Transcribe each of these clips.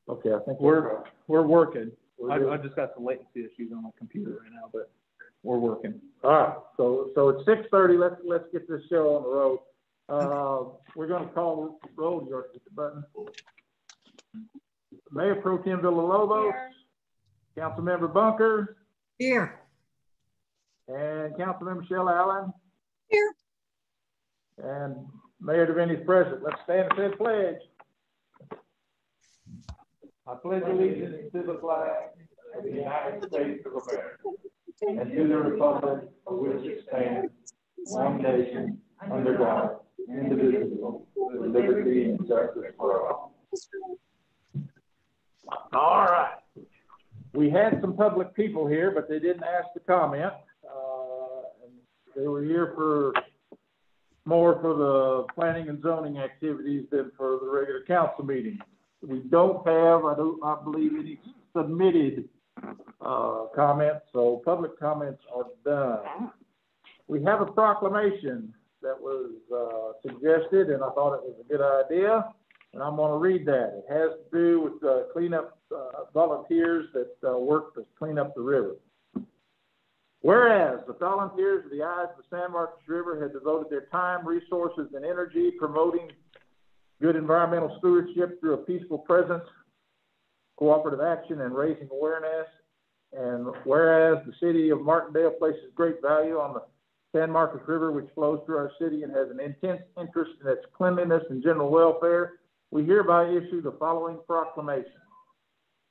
Okay, I think we're working. I just got some latency issues on my computer right now, but we're working. All right, so it's 6:30. Let's get this show on the road. We're going to call roll. George, hit the button. Mayor Pro Tem Villalobos, Councilmember Bunker. Here. And Councilmember Michelle Allen. Here. And Mayor DeVinny's present. Let's stand and say the pledge. I pledge allegiance to the flag of the United States of America and to the republic for which it stands, one nation, under God, indivisible, with liberty and justice for all. All right. We had some public people here, but they didn't ask to comment. And they were here more for the planning and zoning activities than for the regular council meeting. We don't have, I believe, any submitted comments, so public comments are done. We have a proclamation that was suggested, and I thought it was a good idea, and I'm going to read that. It has to do with cleanup volunteers that work to clean up the river. Whereas the volunteers of the Eyes of the San Marcos River have devoted their time, resources, and energy promoting good environmental stewardship through a peaceful presence, cooperative action, and raising awareness. And whereas the city of Martindale places great value on the San Marcos River, which flows through our city and has an intense interest in its cleanliness and general welfare, we hereby issue the following proclamation.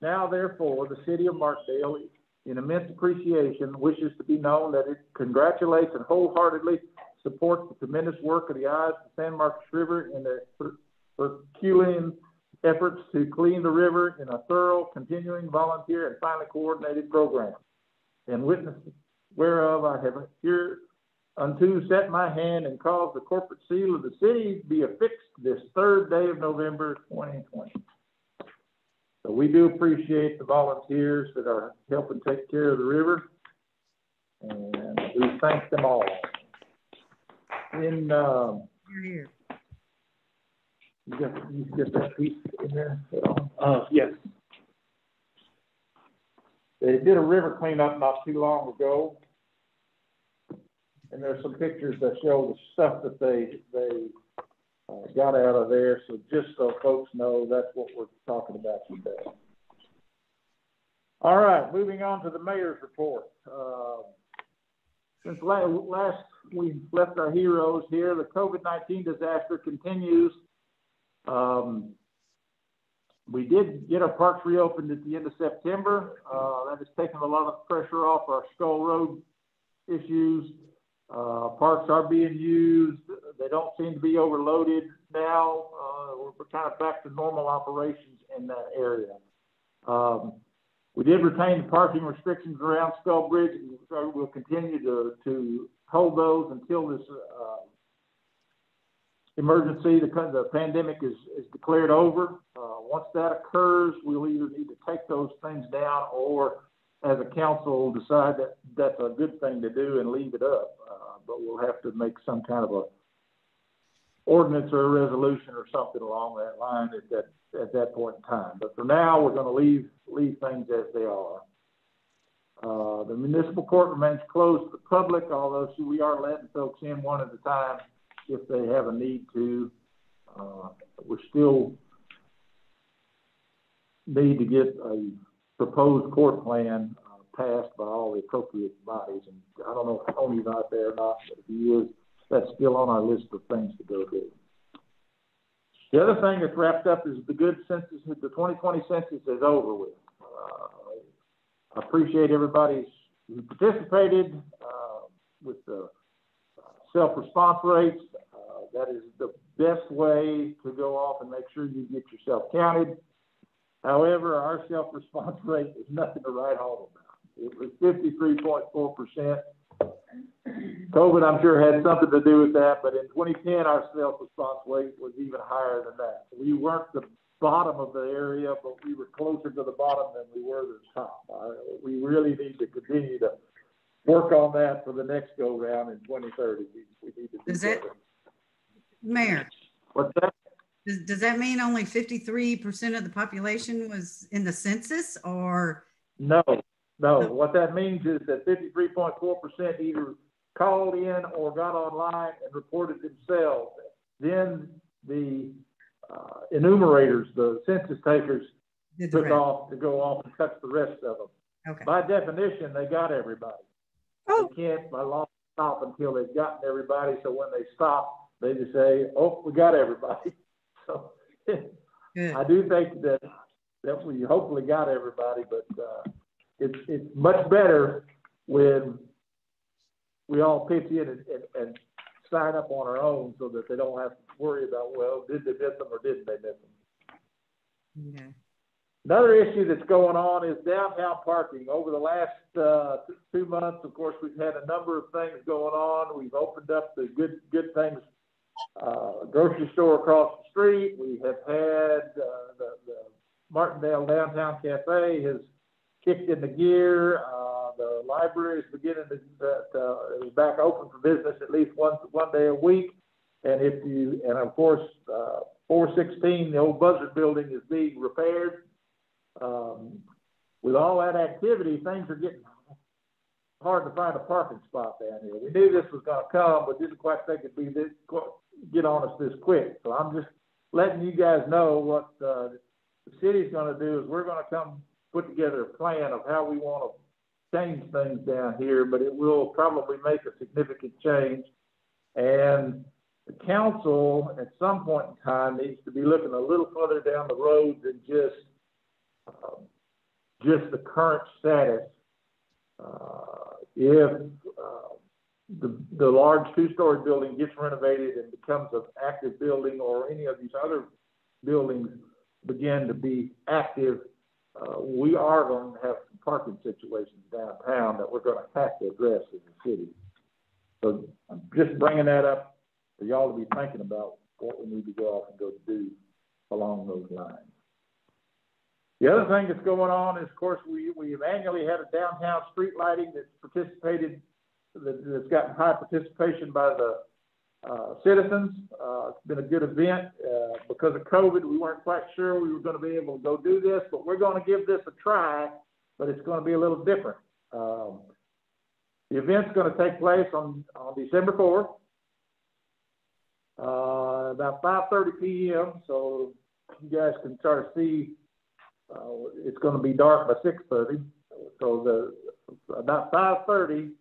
Now, therefore, the city of Martindale, in immense appreciation, wishes to be known that it congratulates and wholeheartedly supports the tremendous work of the Eyes of the San Marcos River in their Herculean efforts to clean the river in a thorough, continuing, volunteer, and finally coordinated program. And witness whereof I have hereunto set my hand and caused the corporate seal of the city to be affixed this 3rd day of November 2020. So we do appreciate the volunteers that are helping take care of the river, and we thank them all. Here. You get that piece in there? Yes. They did a river cleanup not too long ago, and there's some pictures that show the stuff that they got out of there. So just so folks know, that's what we're talking about today. All right, moving on to the mayor's report. Since last we left our heroes here, the COVID-19 disaster continues. We did get our parks reopened at the end of September. That has taken a lot of pressure off our Skull Road issues. Parks are being used. They don't seem to be overloaded now. We're kind of back to normal operations in that area. We did retain the parking restrictions around Skull Bridge, and we'll continue to hold those until this emergency, the pandemic is declared over. Once that occurs, we'll either need to take those things down or as a council decide that that's a good thing to do and leave it up. But we'll have to make some kind of a ordinance or a resolution or something along that line at that point in time. But for now, we're going to leave things as they are. The municipal court remains closed to the public, although we are letting folks in one at a time if they have a need to. We still need to get a proposed court plan passed by all the appropriate bodies. And I don't know if Tony's out there or not, but if he is, that's still on our list of things to go do. The other thing that's wrapped up is the good census. The 2020 census is over with. I appreciate everybody who participated with the self-response rates. That is the best way to go off and make sure you get yourself counted. However, our self-response rate is nothing to write home about. It was 53.4%. COVID, I'm sure, had something to do with that, but in 2010, our self-response rate was even higher than that. We weren't the bottom of the area, but we were closer to the bottom than we were to the top. We really need to continue to work on that for the next go-round in 2030. We need to do Mayor, what's that? Does that mean only 53% of the population was in the census, or? No. What that means is that 53.4% either called in or got online and reported themselves. Then the enumerators, the census takers, took off to go off and touch the rest of them. Okay. By definition, they got everybody. Oh. They can't by law stop until they've gotten everybody. So when they stop, they just say, "Oh, we got everybody." So I do think that we hopefully got everybody, but it's much better when we all pitch in and sign up on our own, so that they don't have to worry about, well, did they miss them or didn't they miss them? Okay. Another issue that's going on is downtown parking. Over the last 2 months, of course, we've had a number of things going on. We've opened up the good things, grocery store across the street. We have had the Martindale Downtown Cafe has kicked into gear. The library is beginning to is back open for business at least one day a week. And of course, 416, the old Buzzard building, is being repaired. With all that activity, things are getting hard to find a parking spot down here. We knew this was going to come, but didn't quite think it'd get on us this quick. So I'm just letting you guys know what the city's going to do is we're going to come put together a plan of how we want to change things down here, but it will probably make a significant change. And the council at some point in time needs to be looking a little further down the road than just the current status. If the large 2-story building gets renovated and becomes an active building, or any of these other buildings begin to be active, we are going to have some parking situations downtown that we're going to have to address in the city. So I'm just bringing that up for y'all to be thinking about what we need to go off and go do along those lines. The other thing that's going on is, of course, we've annually had a downtown street lighting that's gotten high participation by the citizens. It's been a good event. Because of COVID, we weren't quite sure we were going to be able to go do this, but we're going to give this a try, but it's going to be a little different. The event's going to take place on December 4th, about 5:30 p.m., so you guys can start to see. It's going to be dark by 6:30, so about 5:30,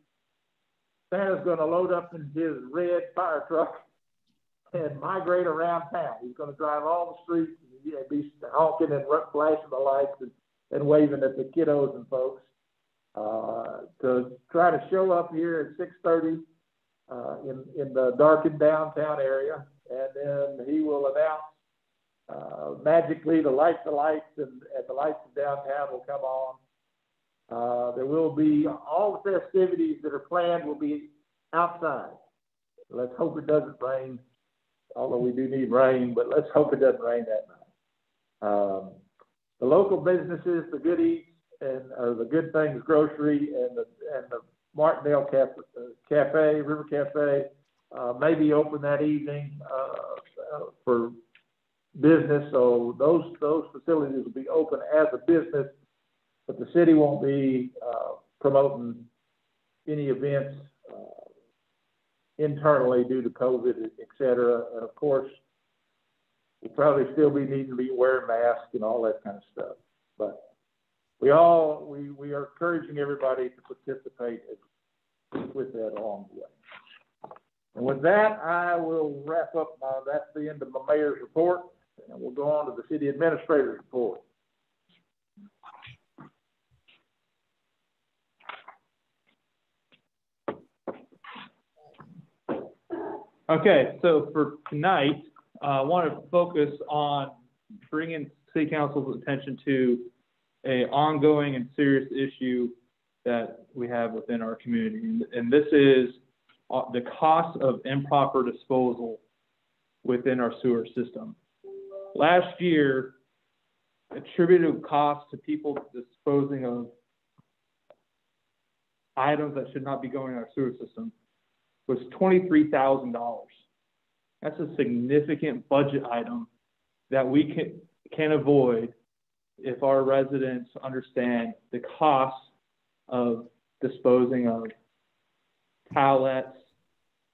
Santa's going to load up in his red fire truck and migrate around town. He's going to drive all the streets and be honking and flashing the lights and waving at the kiddos and folks to try to show up here at 6:30 in the darkened downtown area, and then he will announce magically the lights and the lights of downtown will come on. There will be all the festivities that are planned will be outside. Let's hope it doesn't rain, although we do need rain, but let's hope it doesn't rain that night. The local businesses, the Good Eats and the Good Things Grocery and the Martindale Cafe, River Cafe, may be open that evening for business. So those facilities will be open as a business, but the city won't be promoting any events internally due to COVID, et cetera. And of course, we'll probably still be needing to be wearing masks and all that kind of stuff. But we are encouraging everybody to participate with that along the way. And with that, I will wrap up. That's the end of my mayor's report, and we'll go on to the city administrator's report. Okay, so for tonight, I want to focus on bringing City Council's attention to an ongoing and serious issue that we have within our community. And this is the cost of improper disposal within our sewer system. Last year, attributed costs to people disposing of items that should not be going in our sewer system was $23,000. That's a significant budget item that we can avoid if our residents understand the cost of disposing of pallets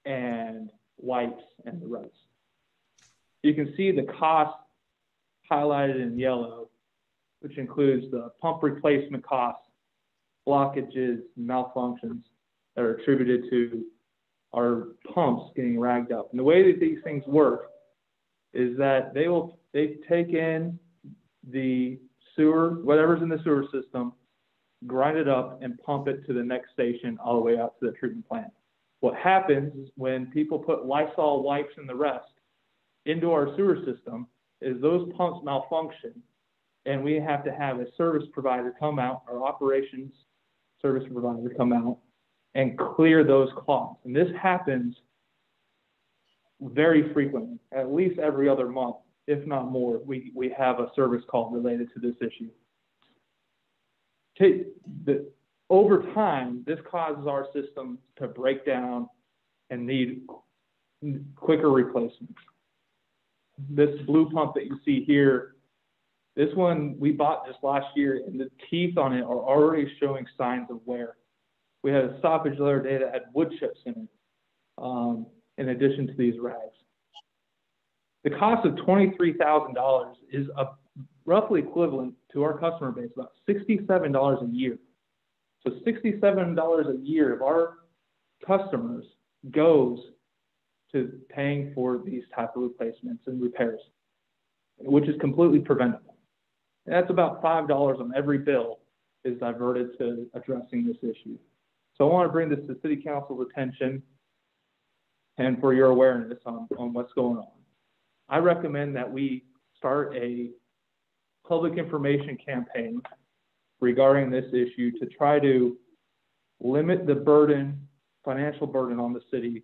and wipes and the rest. You can see the cost highlighted in yellow, which includes the pump replacement costs, blockages, malfunctions that are attributed to our pumps getting ragged up. And the way that these things work is that they take in the sewer, whatever's in the sewer system, grind it up and pump it to the next station all the way out to the treatment plant. What happens is when people put Lysol wipes and the rest into our sewer system is those pumps malfunction, and we have to have a service provider come out, our operations service provider come out and clear those clogs. And this happens very frequently, at least every other month, if not more. We have a service call related to this issue. Over time, this causes our system to break down and need quicker replacements. This blue pump that you see here, this one we bought just last year, and the teeth on it are already showing signs of wear. We had a stoppage the other day that had wood chips in it, in addition to these rags. The cost of $23,000 is roughly equivalent to our customer base, about $67 a year. So $67 a year of our customers goes to paying for these type of replacements and repairs, which is completely preventable. And that's about $5 on every bill is diverted to addressing this issue. So I want to bring this to City Council's attention and for your awareness on what's going on. I recommend that we start a public information campaign regarding this issue to try to limit the burden, financial burden on the city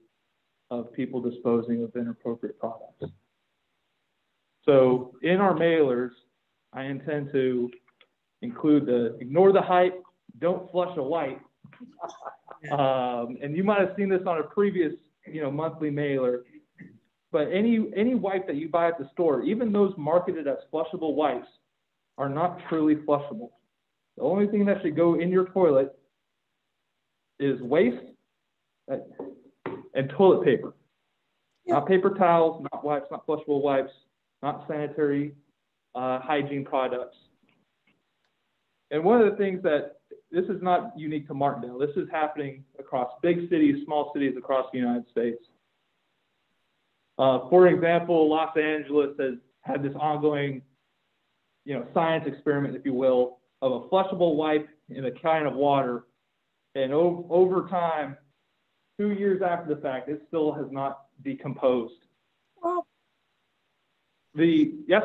of people disposing of inappropriate products. So in our mailers, I intend to include the ignore the hype, don't flush a wipe. And you might have seen this on a previous, monthly mailer, but any wipe that you buy at the store, even those marketed as flushable wipes, are not truly flushable. The only thing that should go in your toilet is waste and toilet paper. Yeah. Not paper towels, not wipes, not flushable wipes, not sanitary hygiene products. And one of the things that this is not unique to Martindale. This is happening across big cities, small cities across the United States. For example, Los Angeles has had this ongoing, science experiment, if you will, of a flushable wipe in a can of water. And over time, 2 years after the fact, it still has not decomposed. Well, yes.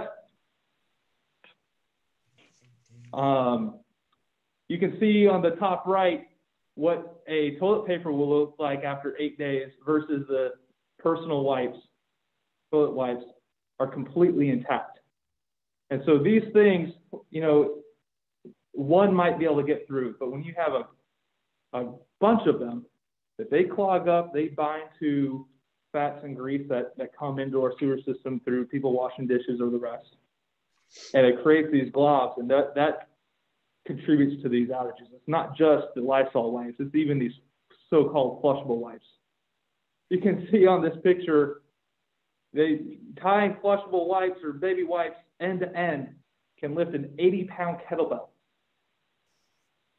You can see on the top right what a toilet paper will look like after 8 days versus the personal wipes. Toilet wipes are completely intact. And so these things, one might be able to get through, but when you have a bunch of them, if they clog up, they bind to fats and grease that come into our sewer system through people washing dishes or the rest. And it creates these globs, and that contributes to these outages. It's not just the Lysol wipes, it's even these so-called flushable wipes. You can see on this picture, tying flushable wipes or baby wipes end to end can lift an 80-pound kettlebell.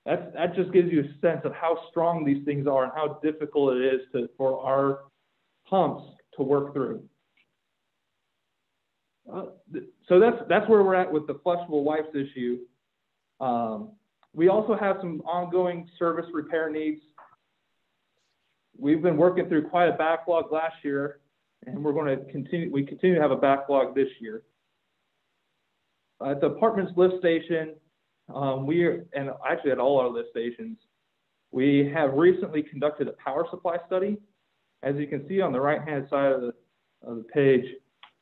That just gives you a sense of how strong these things are and how difficult it is for our pumps to work through. So that's where we're at with the flushable wipes issue. We also have some ongoing service repair needs. We've been working through quite a backlog last year, and we're going to continue. We continue to have a backlog this year. At the apartments lift station, and actually at all our lift stations, we have recently conducted a power supply study. As you can see on the right-hand side of the page,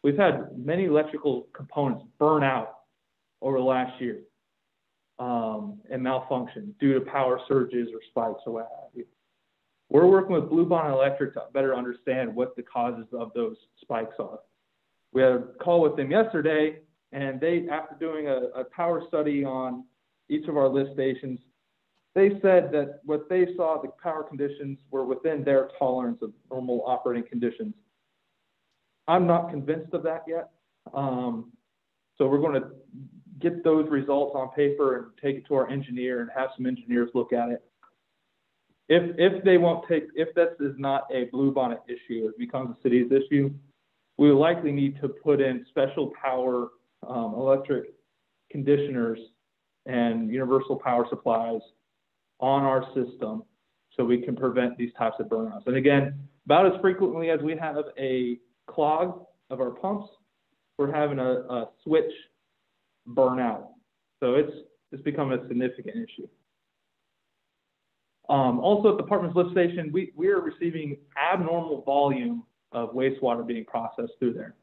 we've had many electrical components burn out over the last year and malfunction due to power surges or spikes or what have you. We're working with Blue Bonnet Electric to better understand what the causes of those spikes are. We had a call with them yesterday, and they, after doing a power study on each of our lift stations, they said that what they saw, the power conditions were within their tolerance of normal operating conditions. I'm not convinced of that yet. So we're going to get those results on paper and take it to our engineer and have some engineers look at it. If this is not a bluebonnet issue, it becomes a city's issue, we will likely need to put in special power electric conditioners and universal power supplies on our system so we can prevent these types of burnouts. And again, about as frequently as we have a clog of our pumps, we're having a switch burnout. So it's become a significant issue. Also at the Department's lift station, we are receiving abnormal volume of wastewater being processed through there.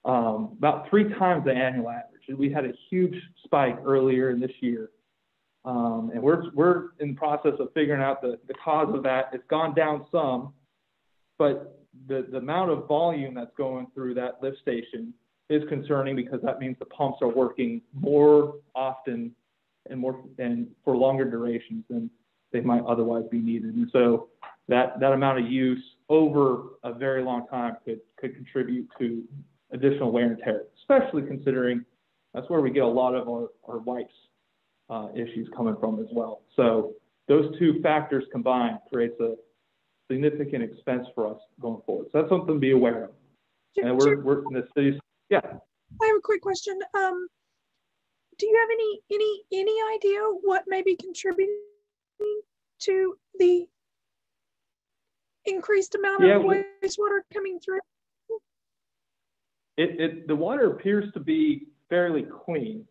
About 3 times the annual average. We had a huge spike earlier in this year. And we're in the process of figuring out the cause of that. It's gone down some, but the amount of volume that's going through that lift station is concerning because that means the pumps are working more often and for longer durations than they might otherwise be needed. And so that amount of use over a very long time could contribute to additional wear and tear, especially considering that's where we get a lot of our wipes issues coming from as well. So those 2 factors combined creates a significant expense for us going forward. So that's something to be aware of. And we're in the cities. Yeah. I have a quick question. Do you have any idea what may be contributing to the increased amount of wastewater coming through? The water appears to be fairly clean.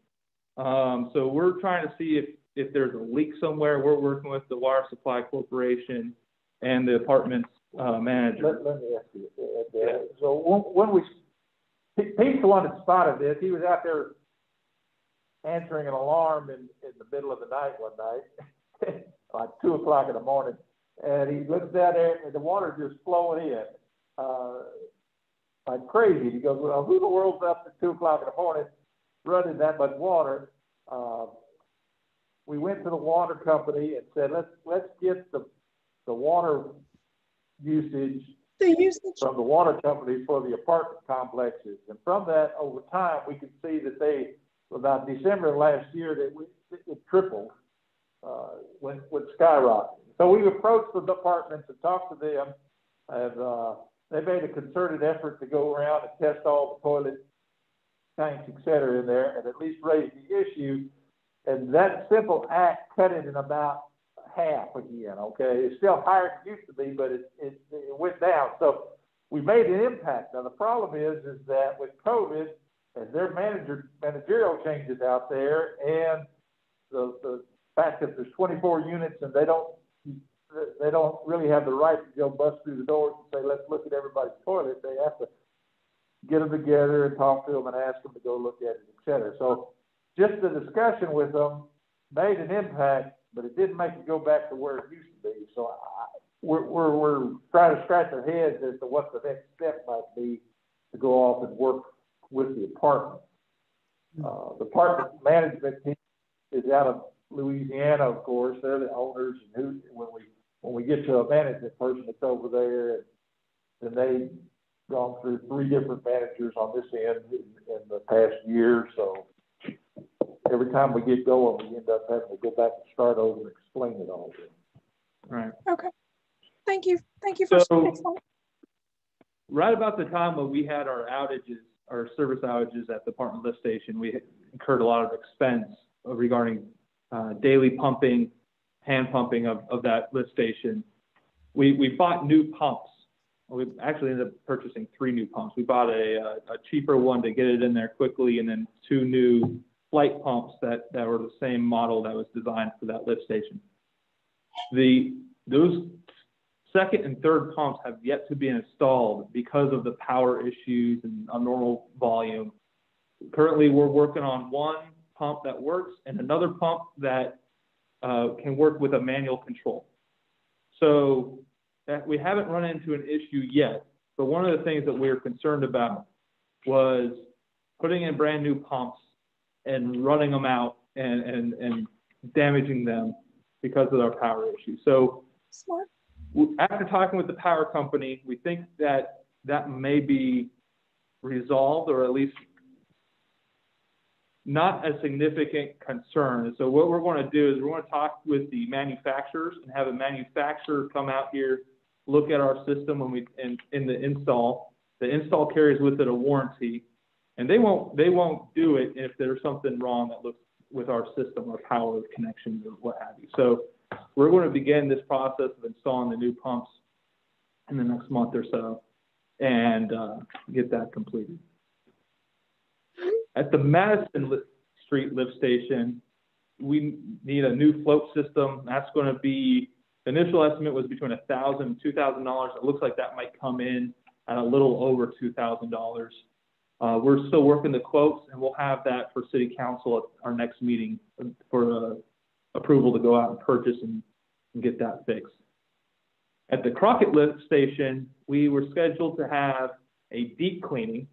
So we're trying to see if there's a leak somewhere. We're working with the Water Supply Corporation and the department's manager. Let me ask you. So when Pete's the one that spotted this. He was out there answering an alarm in the middle of the night one night, like 2 o'clock in the morning. And he looks down there and the water just flowing in like crazy. He goes, well, who in the world's up at 2 o'clock in the morning running that much water? We went to the water company and said, let's get the water usage from the water company for the apartment complexes. And from that, over time, we could see that about December of last year, it tripled, went skyrocketing. So we approached the departments and talked to them, and they made a concerted effort to go around and test all the toilet tanks, et cetera, in there, and at least raise the issue. And that simple act cut it in about half again, okay? It's still higher than it used to be, but it went down. So we made an impact. Now, the problem is that with COVID, and their managerial changes out there, and the fact that there's 24 units and they don't really have the right to go bust through the doors and say, let's look at everybody's toilet. They have to get them together and talk to them and ask them to go look at it, et cetera. So just the discussion with them made an impact, but it didn't make it go back to where it used to be. So we're trying to scratch our heads as to what the next step might be to go off and work with the apartment. The apartment management team is out of Louisiana, of course. They're the owners, and when we get to a management person that's over there, and they've gone through 3 different managers on this end in the past year. So every time we get going, we end up having to go back and start over and explain it all to them. Right. Okay. Thank you. Thank you for so, right about the time when we had our service outages at the apartment lift station, we incurred a lot of expense regarding daily pumping, hand pumping of that lift station. We bought new pumps. We actually ended up purchasing 3 new pumps. We bought a cheaper one to get it in there quickly, and then 2 new flight pumps that were the same model that was designed for that lift station. Those second and third pumps have yet to be installed because of the power issues and abnormal volume. Currently, we're working on 1 pump that works and another pump that can work with a manual control. So that we haven't run into an issue yet, but one of the things that we're concerned about was putting in brand new pumps and running them out and damaging them because of our power issue. So Smart. after talking with the power company, we think that that may be resolved, or at least not a significant concern. So what we're going to do is we're going to talk with the manufacturers and have a manufacturer come out here, look at our system when in the install. The install carries with it a warranty, and they won't do it if there's something wrong that looks with our system or power connections or what have you. So we're going to begin this process of installing the new pumps in the next month or so and get that completed. At the Madison Street lift station, we need a new float system. That's going to be, the initial estimate was between $1,000 and $2,000. It looks like that might come in at a little over $2,000. We're still working the quotes, and we'll have that for City Council at our next meeting for approval to go out and purchase and get that fixed. At the Crockett lift station, we were scheduled to have a deep cleaning.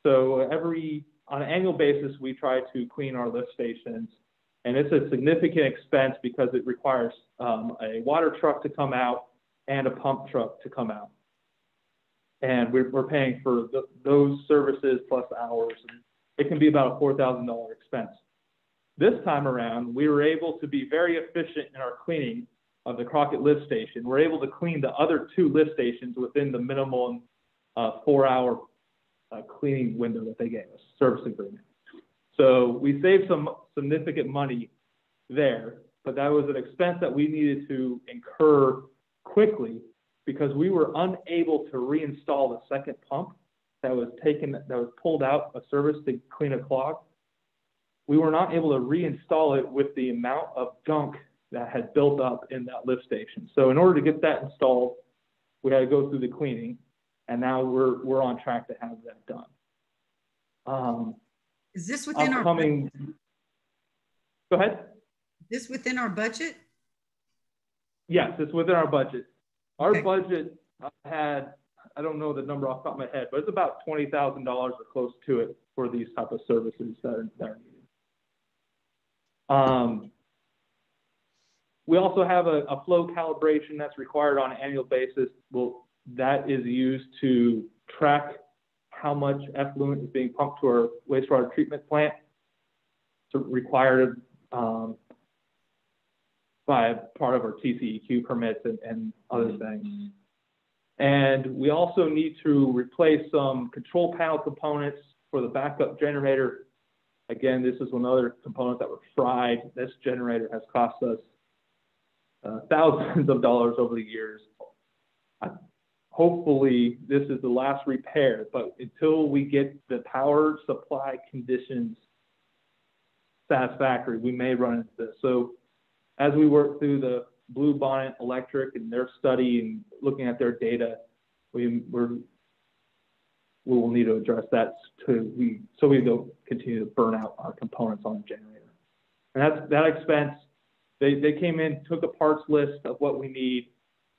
So on an annual basis, we try to clean our lift stations, and it's a significant expense because it requires a water truck to come out and a pump truck to come out. And we're paying for those services plus hours. And it can be about a $4,000 expense. This time around, we were able to be very efficient in our cleaning of the Crockett lift station. We're able to clean the other 2 lift stations within the minimum 4-hour cleaning window that they gave us, service agreement. So we saved some significant money there, but that was an expense that we needed to incur quickly because we were unable to reinstall the second pump that was pulled out of service to clean a clog. We were not able to reinstall it with the amount of gunk that had built up in that lift station. So in order to get that installed, we had to go through the cleaning, and now we're on track to have that done. Is this within our budget? Go ahead. Is this within our budget? Yes, it's within our budget. Our Okay. budget had, I don't know the number off the top of my head, but it's about $20,000 or close to it for these type of services that are needed. We also have a flow calibration that's required on an annual basis. Well, that is used to track how much effluent is being pumped to our wastewater treatment plant. It's required by part of our TCEQ permits and other things. And we also need to replace some control panel components for the backup generator. Again, this is another component that was fried. This generator has cost us thousands of dollars over the years. Hopefully this is the last repair, but until we get the power supply conditions satisfactory, we may run into this. So as we work through the Blue Bonnet Electric and their study and looking at their data, we will need to address that so we don't continue to burn out our components on the generator. And that expense, they came in, took a parts list of what we need,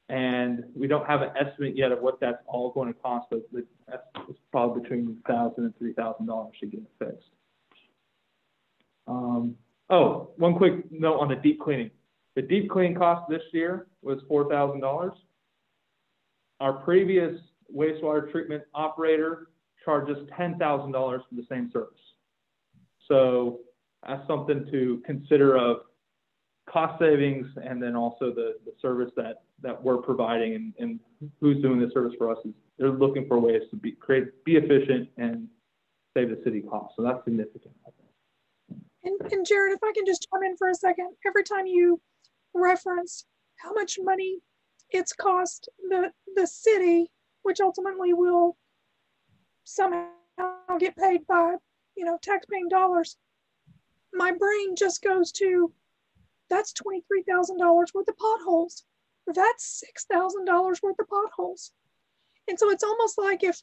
and we don't have an estimate yet of what that's all going to cost us. It's probably between $1,000 and $3,000 to get it fixed. Oh, one quick note on the deep cleaning. The deep cleaning cost this year was $4,000. Our previous wastewater treatment operator charged us $10,000 for the same service. So that's something to consider of cost savings, and then also the service that we're providing and who's doing the service for us is they're looking for ways to be efficient and save the city costs. So that's significant. And Jared, if I can just chime in for a second, every time you reference how much money it's cost the city, which ultimately will somehow get paid by, taxpaying dollars, my brain just goes to, that's $23,000 worth of potholes. That's $6,000 worth of potholes. And so it's almost like if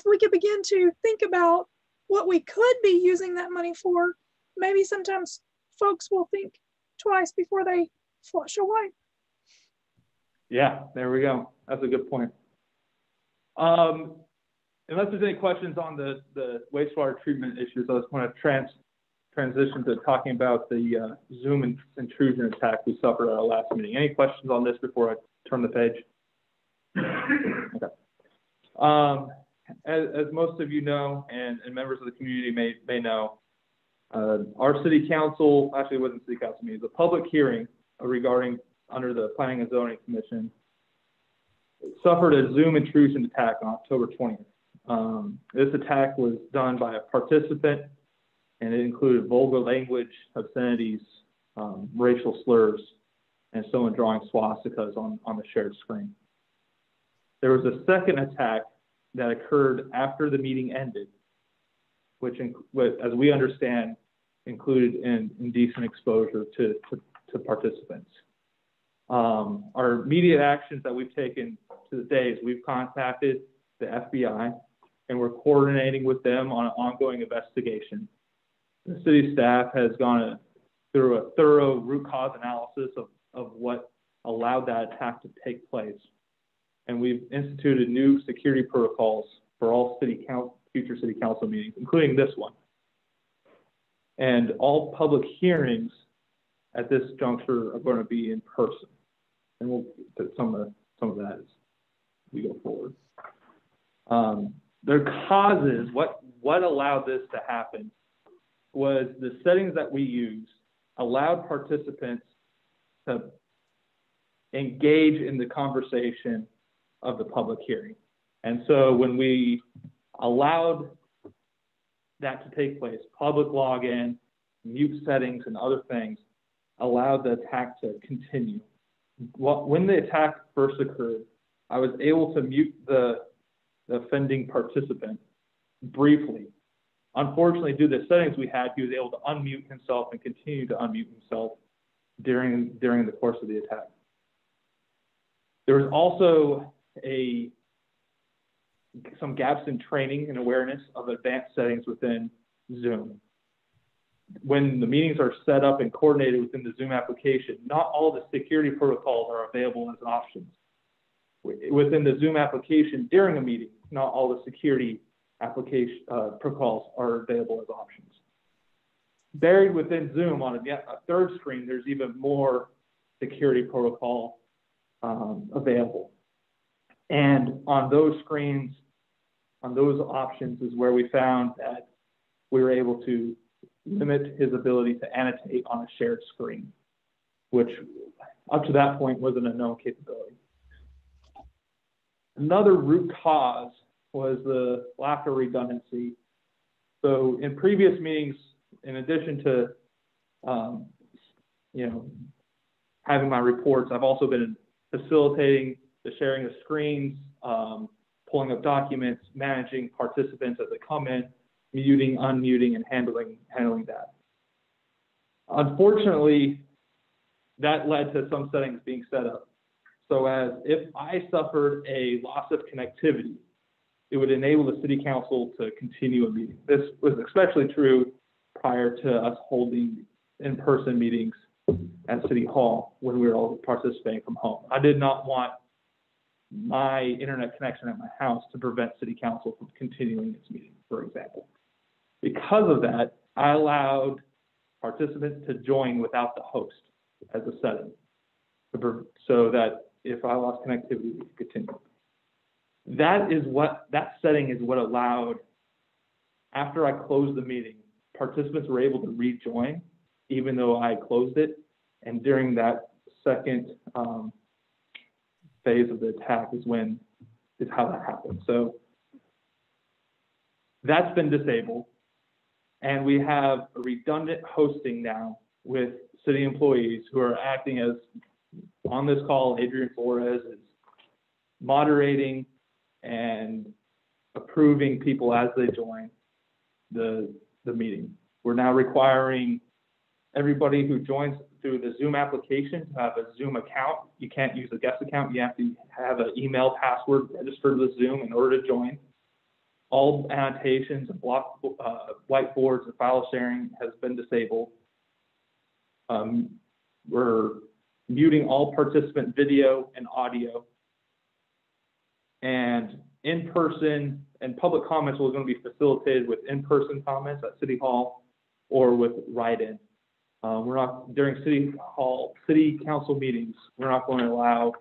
we could begin to think about what we could be using that money for, maybe sometimes folks will think twice before they flush away. Yeah, there we go. That's a good point. unless there's any questions on the wastewater treatment issues, I just want to transition to talking about the Zoom intrusion attack we suffered at our last meeting. Any questions on this before I turn the page? Okay. As most of you know, and members of the community may know, our city council, actually it wasn't city council meeting, it was a public hearing regarding under the Planning and Zoning Commission, suffered a Zoom intrusion attack on October 20th. This attack was done by a participant, and it included vulgar language, obscenities, racial slurs, and someone drawing swastikas on the shared screen. There was a second attack that occurred after the meeting ended, which, as we understand, included indecent exposure to participants. Our immediate actions that we've taken to the day is we've contacted the FBI, and we're coordinating with them on an ongoing investigation. The city staff has gone through a thorough root cause analysis of what allowed that attack to take place. And we've instituted new security protocols for all future city council meetings, including this one. And all public hearings at this juncture are going to be in person. And we'll put some of that as we go forward. The causes, what allowed this to happen was the settings that we used allowed participants to engage in the conversation of the public hearing. And so when we allowed that to take place, public login, mute settings, and other things allowed the attack to continue. When the attack first occurred, I was able to mute the offending participant briefly. Unfortunately, due to the settings we had, he was able to unmute himself and continue to unmute himself during the course of the attack. There was also some gaps in training and awareness of advanced settings within Zoom. When the meetings are set up and coordinated within the Zoom application, not all the security protocols are available as options. Within the Zoom application during a meeting, not all the security application protocols are available as options. Buried within Zoom on a third screen, there's even more security protocol available. And on those screens, on those options is where we found that we were able to limit his ability to annotate on a shared screen, which up to that point wasn't a known capability. Another root cause was the lack of redundancy. So in previous meetings, in addition to having my reports, I've also been facilitating the sharing of screens, pulling up documents, managing participants as they come in, muting, unmuting, and handling that. Unfortunately, that led to some settings being set up. So as if I suffered a loss of connectivity, it would enable the city council to continue a meeting. This was especially true prior to us holding in-person meetings at City Hall when we were all participating from home. I did not want my internet connection at my house to prevent City Council from continuing its meeting, for example. Because of that, I allowed participants to join without the host as a setting, so that if I lost connectivity, we could continue. That setting is what allowed, after I closed the meeting, participants were able to rejoin, even though I closed it. And during that second phase of the attack is how that happened. So that's been disabled. And we have a redundant hosting now with city employees who are acting as, on this call, Adrian Flores is moderating and approving people as they join the meeting. We're now requiring everybody who joins through the Zoom application to have a Zoom account. You can't use a guest account. You have to have an email password registered with Zoom in order to join. All annotations and whiteboards and file sharing has been disabled. We're muting all participant video and audio. And in-person, and public comments are going to be facilitated with in-person comments at City Hall or with write-in. We're not, during city council meetings, we're not going to allow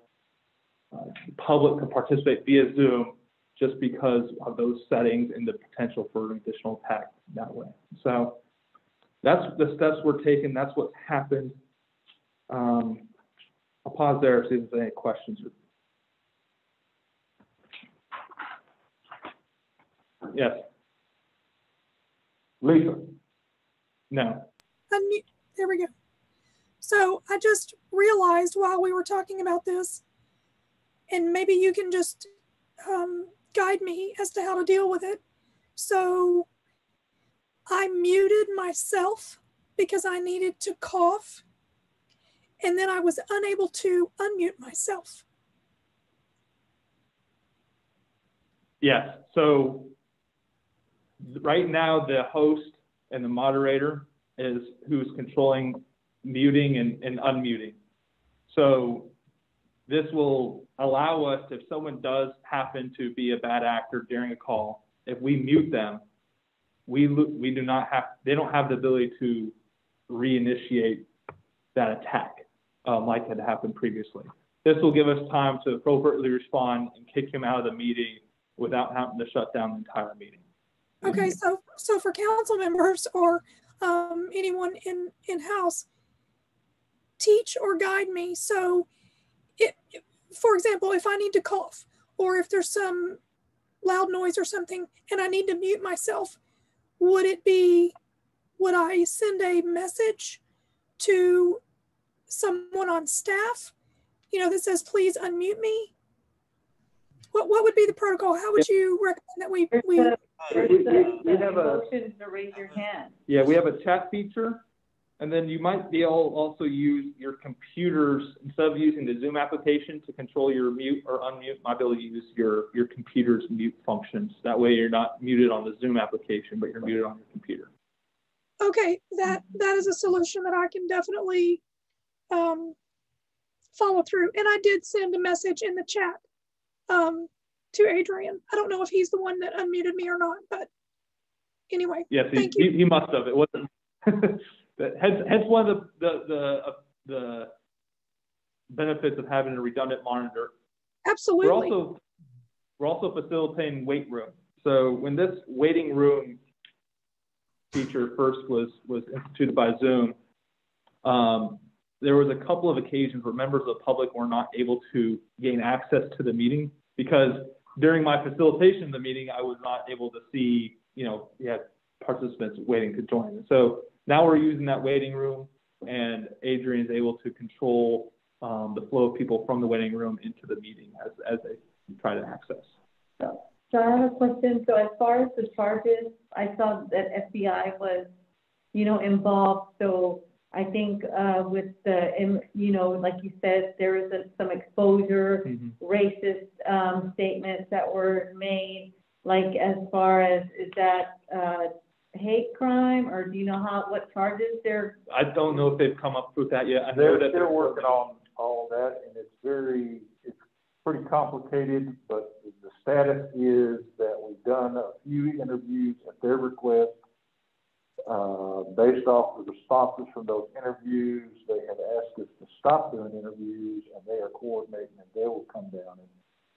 the public to participate via Zoom just because of those settings and the potential for an additional attack that way. So that's the steps we're taking. That's what's happened. I'll pause there, see if there's any questions. Yes. Lisa? No. There we go. So I just realized while we were talking about this, and maybe you can just guide me as to how to deal with it. So I muted myself because I needed to cough, and then I was unable to unmute myself. Yes. So right now, the host and the moderator is who's controlling muting and unmuting. So this will allow us, if someone does happen to be a bad actor during a call, if we mute them, we do not have, they don't have the ability to reinitiate that attack like had happened previously. This will give us time to appropriately respond and kick him out of the meeting without having to shut down the entire meeting. Okay, so for council members or anyone in-house, teach or guide me. So for example, if I need to cough or if there's some loud noise or something and I need to mute myself, would I send a message to someone on staff, that says, please unmute me? What would be the protocol? How would you recommend that we have a motion to raise your hand? Yeah, we have a chat feature, and then you might be able also use your computers instead of using the Zoom application to control your mute or unmute. You might be able to use your computer's mute functions. That way, you're not muted on the Zoom application, but you're muted on your computer. Okay, that is a solution that I can definitely follow through. And I did send a message in the chat to Adrian. I don't know if he's the one that unmuted me or not, but anyway. Yes, thank you. He must have. It wasn't. hence one of the benefits of having a redundant monitor. Absolutely. We're also facilitating wait room. So when this waiting room feature first was instituted by Zoom, there was a couple of occasions where members of the public were not able to gain access to the meeting because during my facilitation of the meeting, I was not able to see, we had participants waiting to join. And so now we're using that waiting room, and Adrian is able to control the flow of people from the waiting room into the meeting as they try to access. So I have a question. So as far as the charges, I saw that FBI was, involved. So I think with the, like you said, there is some exposure, racist statements that were made. Like as far as, is that hate crime, or do you know what charges they're? I don't know if they've come up with that yet. I know They're that still working on all that, and it's pretty complicated, but the status is that we've done a few interviews at their request. Based off the responses from those interviews, they have asked us to stop doing interviews, and they are coordinating, and they will come down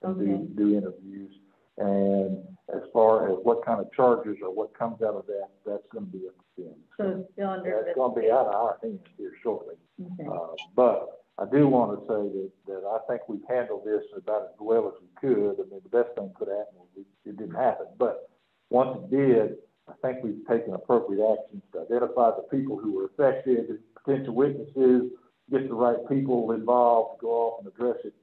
and do interviews. And as far as what kind of charges or what comes out of that, that's going to be up to them. So it's still under. That's going to be out of our hands here shortly. Okay. But I do want to say that I think we've handled this about as well as we could. I mean, the best thing could happen was it didn't happen. But once it did, I think we've taken appropriate actions to identify the people who were affected, potential witnesses, get the right people involved, go off and address it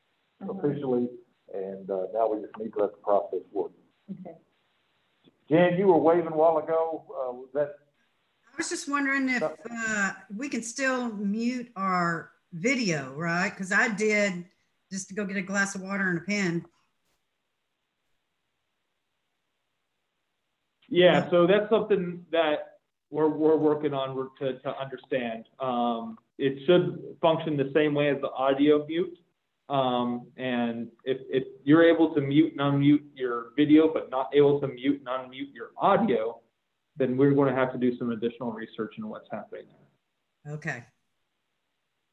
officially, and now we just need to let the process work. Okay. Jen, you were waving a while ago. Was that? I was just wondering if we can still mute our video, right? Because I did just to go get a glass of water and a pen. Yeah, so that's something that we're working on to understand. It should function the same way as the audio mute. And if you're able to mute and unmute your video, but not able to mute and unmute your audio, then we're going to have to do some additional research into what's happening there. Okay.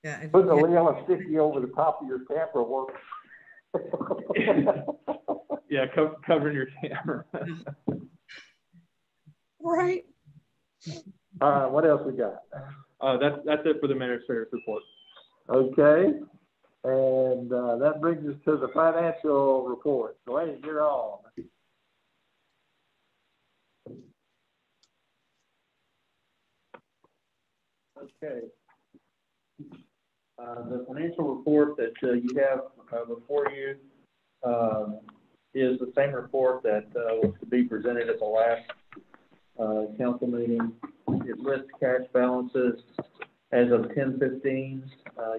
Yeah. Putting a yellow sticky over the top of your camera works. Yeah, covering your camera. Right. What else we got? That's it for the administrator's report. Okay. And that brings us to the financial report. Dwayne, you're on. Okay. The financial report that you have before you is the same report that was to be presented at the last council meeting. It lists cash balances as of 10/15.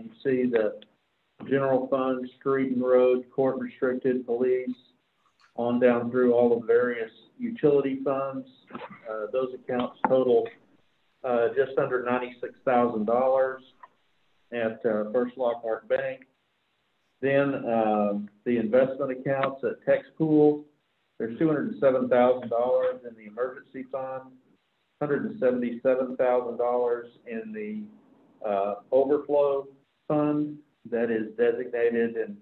You see the general fund, street and road, court restricted, police, on down through all of the various utility funds. Those accounts total just under $96,000 at First Lockhart Bank. Then the investment accounts at Tex Pool, there's $207,000 in the emergency fund, $177,000 in the overflow fund that is designated in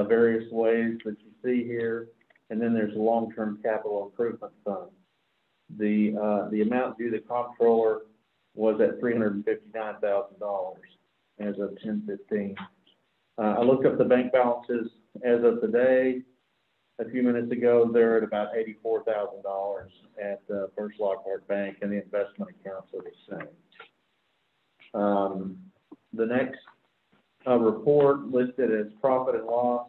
various ways that you see here, and then there's a long-term capital improvement fund. The amount due to the comptroller was at $359,000 as of 10/15. I looked up the bank balances as of today. A few minutes ago, they're at about $84,000 at First Lockhart Bank, and the investment accounts are the same. The next report listed as profit and loss,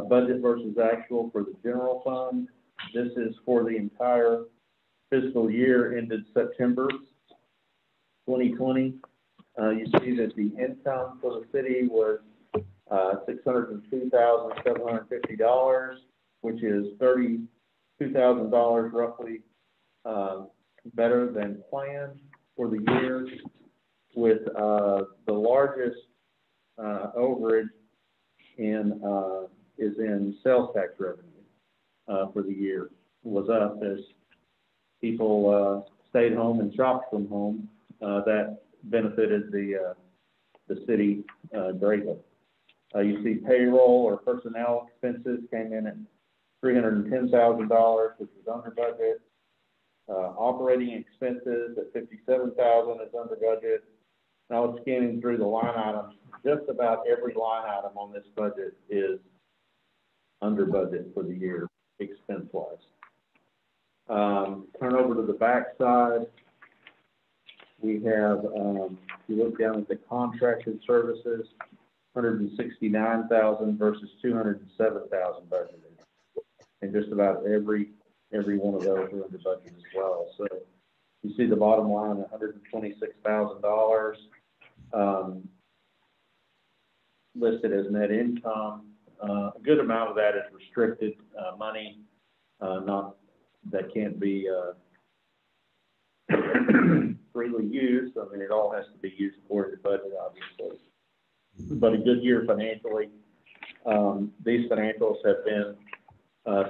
budget versus actual for the general fund. This is for the entire fiscal year ended September 2020. You see that the income for the city was $602,750, which is $32,000 roughly better than planned for the year, with the largest overage is in sales tax revenue for the year. Was up as people stayed home and shopped from home. That benefited the city greatly. You see payroll or personnel expenses came in at $310,000, which is under budget. Operating expenses at $57,000 is under budget. And I was scanning through the line items. Just about every line item on this budget is under budget for the year, expense-wise. Turn over to the back side. We have, if you look down at the contracted services, $169,000 versus $207,000 budgeted. And just about every one of those are under budget as well. So you see the bottom line, $126,000 listed as net income. A good amount of that is restricted money, not that can't be freely used. I mean, it all has to be used for the budget, obviously. But a good year financially. These financials have been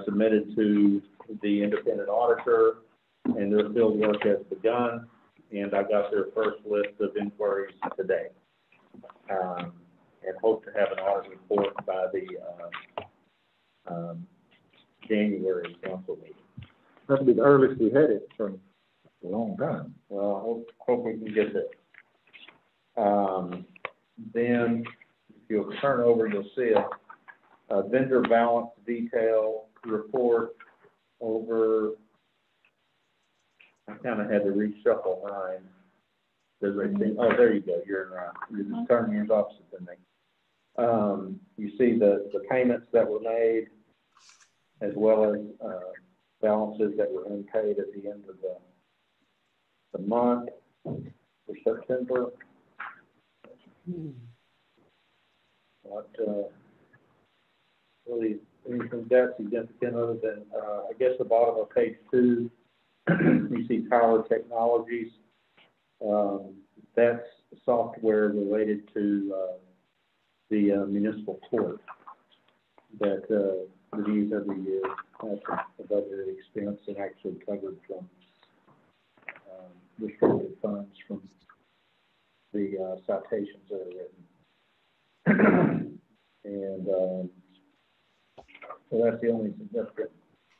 submitted to the independent auditor, and their field work has begun. And I got their first list of inquiries today, and hope to have an audit report by the January council meeting. That'll be the earliest we had it for a long time. Well, hope we can get there. Then, if you'll turn over, you'll see a vendor balance detail report over. I kind of had to reshuffle mine. Does they think? Oh, there you go. You're in right. You just turn yours opposite than me. You see the payments that were made, as well as balances that were unpaid at the end of the month for September. Not really anything that significant other than, I guess, the bottom of page 2, you see Power Technologies. That's software related to the municipal court that reviews every year. That's a budgeted expense and actually covered from restricted funds from the citations that are written. And so that's the only significant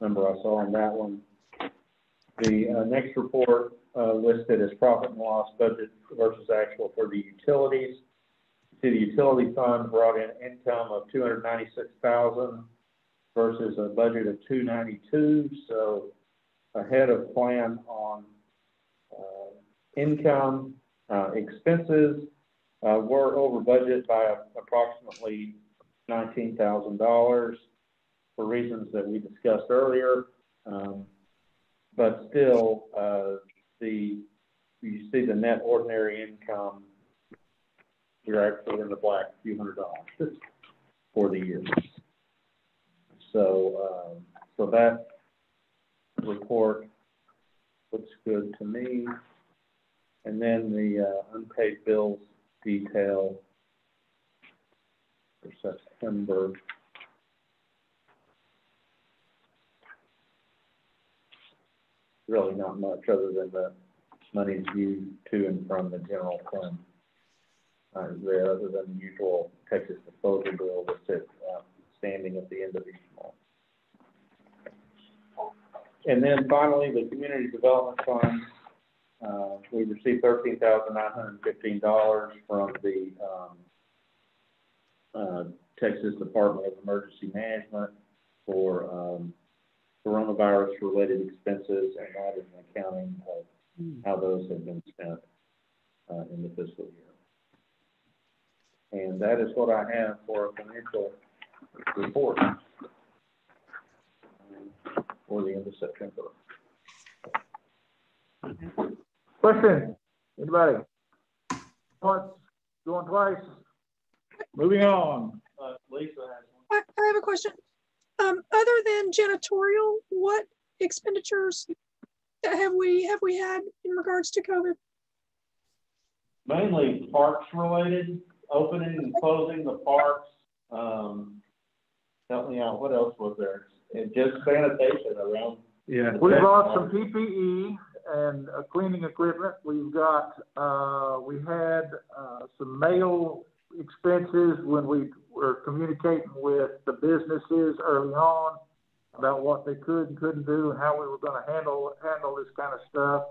number I saw on that one. The next report listed as profit and loss budget versus actual for the utilities. See, the utility fund brought in income of $296,000 versus a budget of $292,000, so ahead of plan on income. Expenses were over budget by approximately $19,000 for reasons that we discussed earlier, but still, you see the net ordinary income, we're actually in the black a few $100s for the year. So, so that report looks good to me. And then the unpaid bills detail for September. Really not much other than the money due to and from the general fund. There, other than the usual Texas disposal bill that's standing at the end of each month. And then finally, the Community Development Fund. We received $13,915 from the Texas Department of Emergency Management for coronavirus-related expenses, and that is an accounting of how those have been spent in the fiscal year. And that is what I have for a financial report for the end of September. Question? Anybody? Once, going twice. Moving on. Lisa has one. I have a question. Other than janitorial, what expenditures have we had in regards to COVID? Mainly parks related, opening and closing the parks. Help me out. What else was there? And just sanitation around. Yeah. We bought some PPE and cleaning equipment. We've got, we had some mail expenses when we were communicating with the businesses early on about what they could and couldn't do and how we were going to handle this kind of stuff.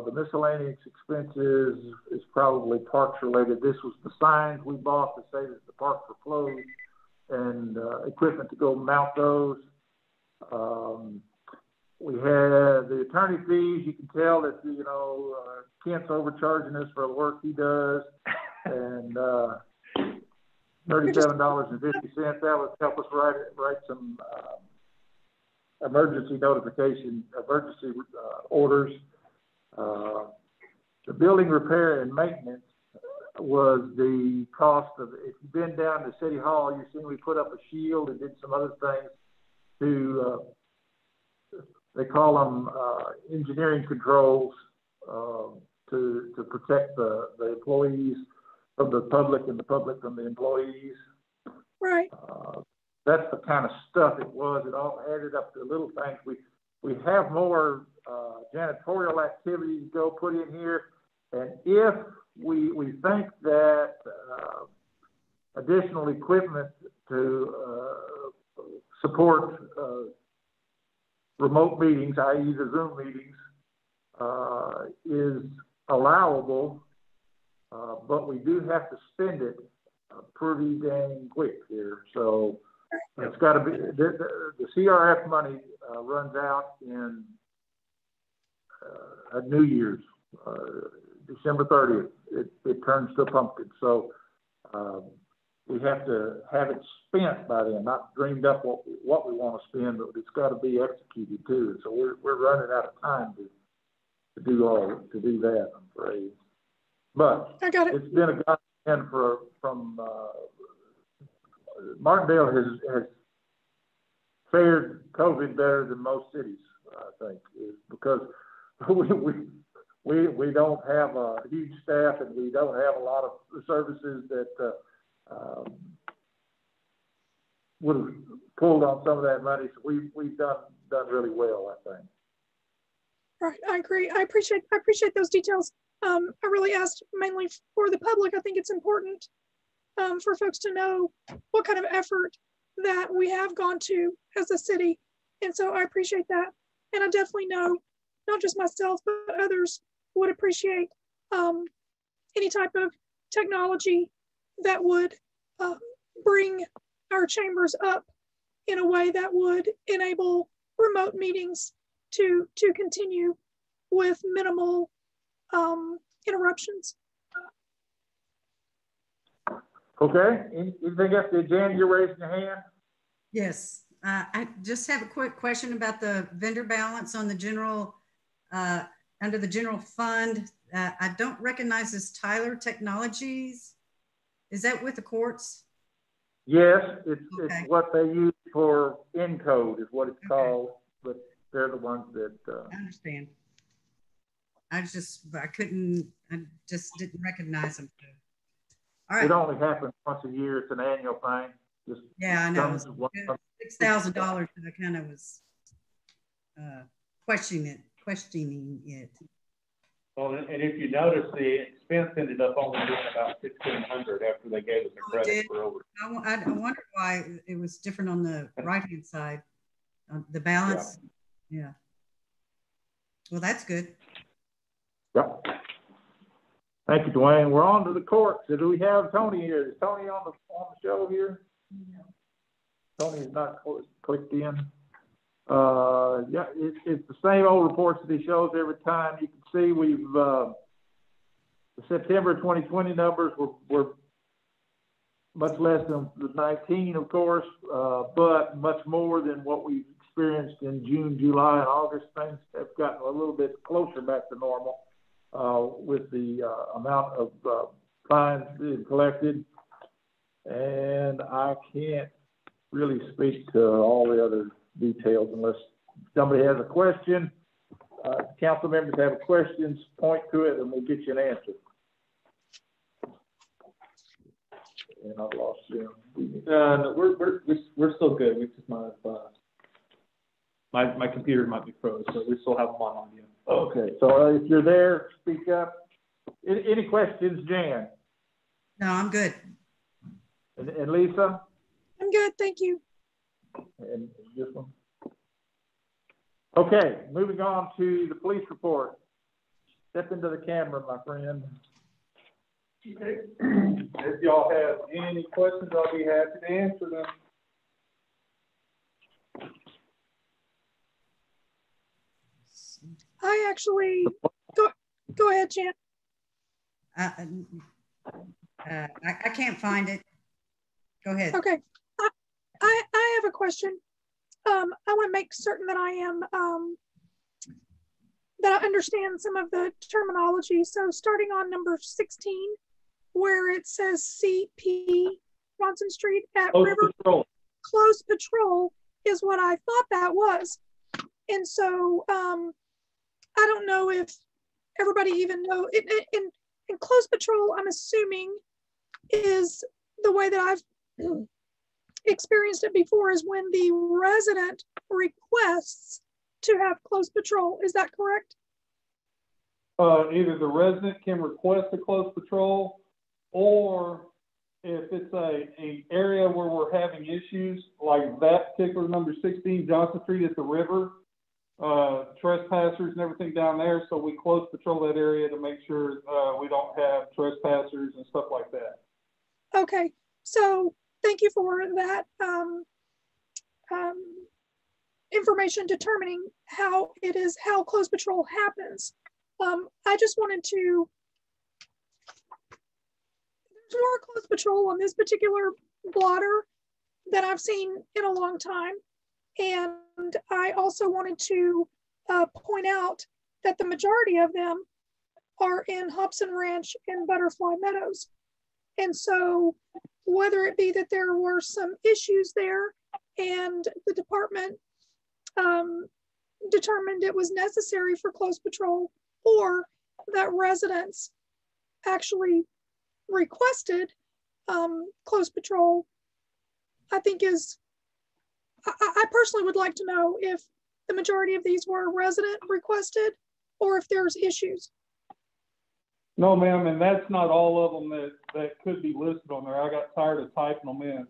The miscellaneous expenses is probably parks related. This was the signs we bought to say that the parks were closed and equipment to go mount those. We had the attorney fees. You can tell that, you know, Kent's overcharging us for the work he does. And $37.50. That would help us write some emergency orders. The building repair and maintenance was the cost of, if you've been down to City Hall, you've seen we put up a shield and did some other things to, they call them engineering controls to protect the employees from the public and the public from the employees. Right. That's the kind of stuff it was. It all added up to little things. We have more janitorial activities to go put in here. And if we think that additional equipment to support remote meetings, i.e. the Zoom meetings, is allowable, but we do have to spend it pretty dang quick here. So it's got to be, the CRF money runs out in at New Year's, December 30th. It turns to pumpkin. So we have to have it spent by then, not dreamed up what we want to spend, but it's got to be executed too. So we're running out of time to do that, I'm afraid. But I got it. It's been a godsend from Martindale has fared COVID better than most cities, I think, is because we don't have a huge staff and we don't have a lot of services that would have pulled on some of that money. So we've done really well, I think. Right, I agree. I appreciate those details. I really asked mainly for the public. I think it's important for folks to know what kind of effort that we have gone to as a city. And so I appreciate that. And I definitely know not just myself, but others would appreciate any type of technology that would bring our chambers up in a way that would enable remote meetings to continue with minimal interruptions. Okay, anything else, Jan, you're raising your hand? Yes, I just have a quick question about the vendor balance on the general, under the general fund. I don't recognize this Tyler Technologies. Is that with the courts? Yes, it's what they use for encode is what it's called, but they're the ones that. I understand. I just didn't recognize them. All right. It only happens once a year. It's an annual thing. Just yeah, I know. $6,000. I kind of was questioning it. Well, and if you notice, the expense ended up only being about $1,600 after they gave us a credit for over. I wondered why it was different on the right-hand side. The balance. Yeah. Well, that's good. Yep. Thank you, Dwayne. We're on to the courts. So do we have Tony here? Is Tony on the show here? No. Tony is not clicked in. Yeah, it's the same old reports that he shows every time. You can see we've the September 2020 numbers were much less than the 19, of course, but much more than what we experienced in June, July, and August. Things have gotten a little bit closer back to normal with the amount of fines being collected. And I can't really speak to all the other details unless somebody has a question. Council members have questions, point to it, and we'll get you an answer. And I've lost you. No, we're still good. We just might have, my computer might be froze, so we still have them on audio. Okay, so if you're there, speak up. Any questions, Jan? No, I'm good. And Lisa? I'm good, thank you. And this one? Okay, moving on to the police report. Step into the camera, my friend. Okay. If y'all have any questions, I'll be happy to answer them. I actually, go ahead, Jan. I can't find it. Go ahead. Okay, I have a question. I want to make certain that I am, that I understand some of the terminology. So starting on number 16, where it says CP Bronson Street at Close River patrol. Close patrol is what I thought that was. And so I don't know if everybody even know it, in close patrol, I'm assuming is the way that I've experienced it before is when the resident requests to have close patrol. Is that correct? Either the resident can request a close patrol, or if it's a area where we're having issues, like that particular number 16 Johnson Street at the river, trespassers and everything down there. So we close patrol that area to make sure we don't have trespassers and stuff like that. Okay, so thank you for that information determining how close patrol happens. I just wanted to, there's more close patrol on this particular blotter than I've seen in a long time. And I also wanted to point out that the majority of them are in Hobson Ranch and Butterfly Meadows. And so whether it be that there were some issues there and the department determined it was necessary for close patrol, or that residents actually requested close patrol, I think is, I personally would like to know if the majority of these were resident requested or if there's issues. No, ma'am, and that's not all of them that could be listed on there. I got tired of typing them in.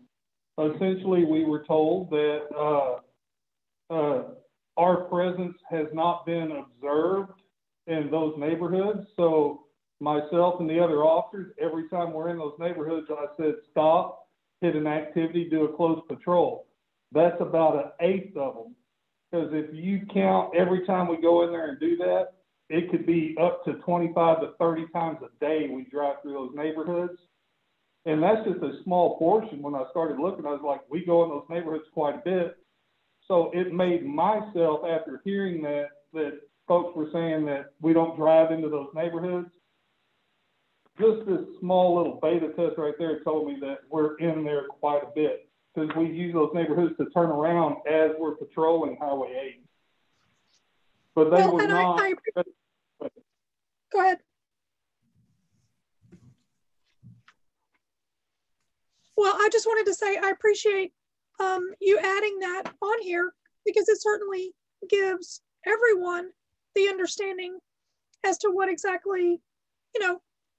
Essentially, we were told that our presence has not been observed in those neighborhoods. So myself and the other officers, every time we're in those neighborhoods, I said, stop, hit an activity, do a close patrol. That's about an eighth of them. Because if you count every time we go in there and do that, it could be up to 25 to 30 times a day we drive through those neighborhoods. And that's just a small portion. When I started looking, I was like, we go in those neighborhoods quite a bit. So it made myself, after hearing that folks were saying that we don't drive into those neighborhoods, just this small little beta test right there told me that we're in there quite a bit, because we use those neighborhoods to turn around as we're patrolling Highway 8. But they were not. Go ahead. Well, I just wanted to say I appreciate you adding that on here, because it certainly gives everyone the understanding as to what exactly,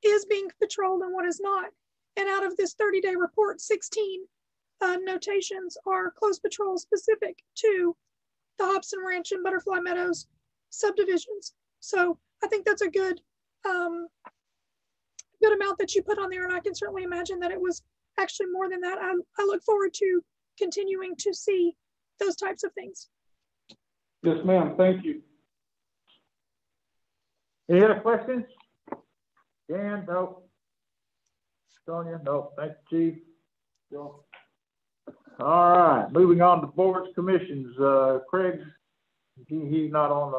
is being patrolled and what is not. And out of this 30-day report, 16 notations are close patrol specific to the Hobson Ranch and Butterfly Meadows subdivisions. So I think that's a good amount that you put on there, and I can certainly imagine that it was actually more than that. I look forward to continuing to see those types of things. Yes, ma'am. Thank you. Any other questions? Dan? No. Sonia? No. Thank you, Chief. No. All right. Moving on to boards, commissions. Craig, he's not on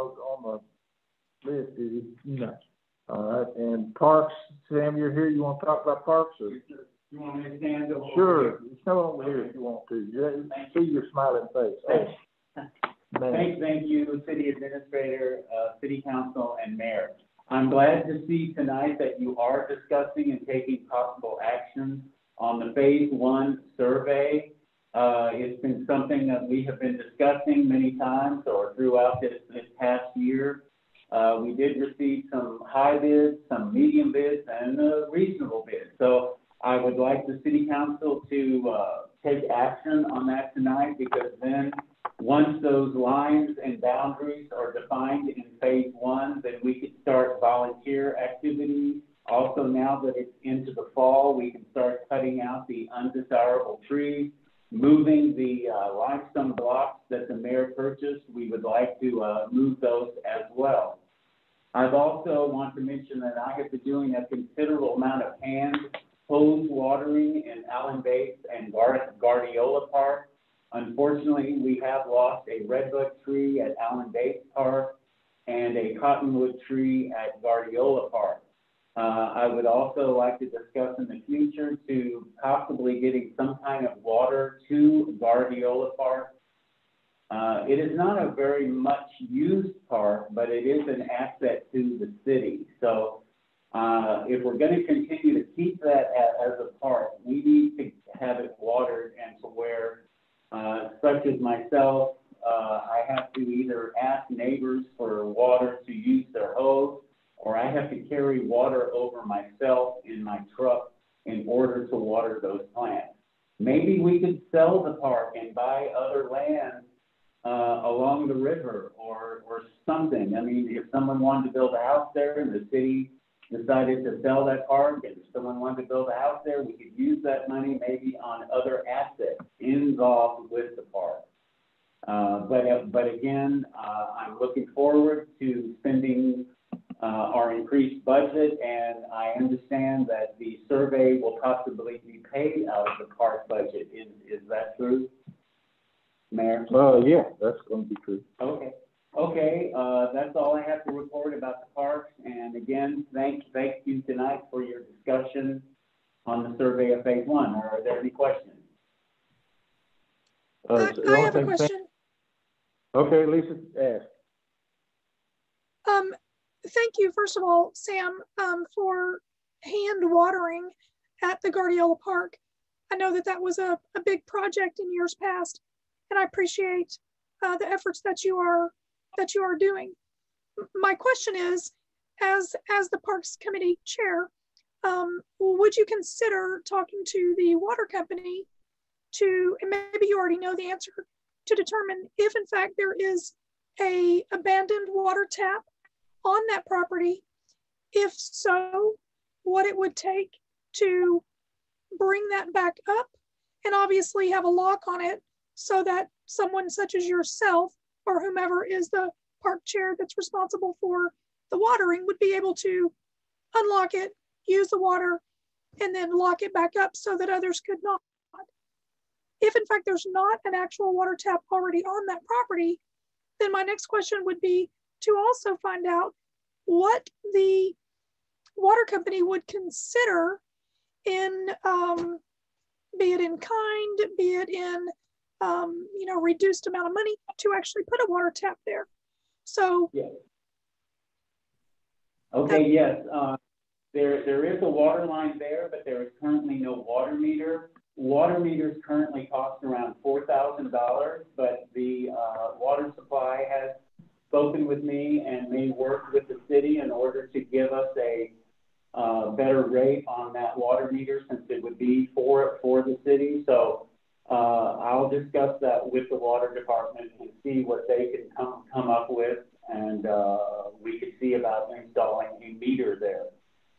the list, is he? No. All right. And parks, Sam, you're here. You want to talk about parks? Or? You want me to stand over? Sure. You come over here if you want to. Yeah, see your smiling face. Thank you, City Administrator, City Council, and Mayor. I'm glad to see tonight that you are discussing and taking possible action on the Phase 1 survey. It's been something that we have been discussing many times or throughout this past year. We did receive some high bids, some medium bids, and reasonable bids. So I would like the City Council to take action on that tonight, because then once those lines and boundaries are defined in Phase 1, then we can start volunteer activities. Also, now that it's into the fall, we can start cutting out the undesirable trees, moving the limestone blocks that the mayor purchased. We would like to move those as well. I've also want to mention that I have been doing a considerable amount of hand hose watering in Allen Bates and Guardiola Park. Unfortunately, we have lost a redbud tree at Allen Bates Park and a cottonwood tree at Guardiola Park. I would also like to discuss in the future to possibly getting some kind of water to Guardiola Park. It is not a very much used park, but it is an asset to the city. So if we're going to continue to keep that as a park, we need to have it watered, and to where, such as myself, I have to either ask neighbors for water to use their hose, or I have to carry water over myself in my truck in order to water those plants. Maybe we could sell the park and buy other land along the river or something. I mean, if someone wanted to build a house there and the city decided to sell that park, and if someone wanted to build a house there, we could use that money maybe on other assets involved with the park. But again, I'm looking forward to spending our increased budget, and I understand that the survey will possibly be paid out of the park budget. Is that true, Mayor? Yeah, that's going to be true. Okay, that's all I have to report about the parks. And again, thank you tonight for your discussion on the survey of Phase 1. Are there any questions? I have a question. Okay, Lisa, ask. Thank you, first of all, Sam, for hand watering. at the Guardiola Park. I know that that was a big project in years past, and I appreciate the efforts that you are doing. My question is, as the Parks Committee chair, would you consider talking to the water company to, and maybe you already know the answer, to determine if in fact there is a abandoned water tap on that property? If so, what it would take to bring that back up, and obviously have a lock on it so that someone such as yourself or whomever is the park chair that's responsible for the watering would be able to unlock it, use the water, and then lock it back up so that others could not. If in fact there's not an actual water tap already on that property, then my next question would be to also find out what the water company would consider in, be it in kind, be it in, reduced amount of money to actually put a water tap there. So. Yes. Okay, yes. There is a water line there, but there is currently no water meter. Water meters currently cost around $4,000, but the water supply has spoken with me and may work with the city in order to give us a better rate on that water meter, since it would be for the city. So I'll discuss that with the water department and see what they can come up with, and we could see about installing a meter there.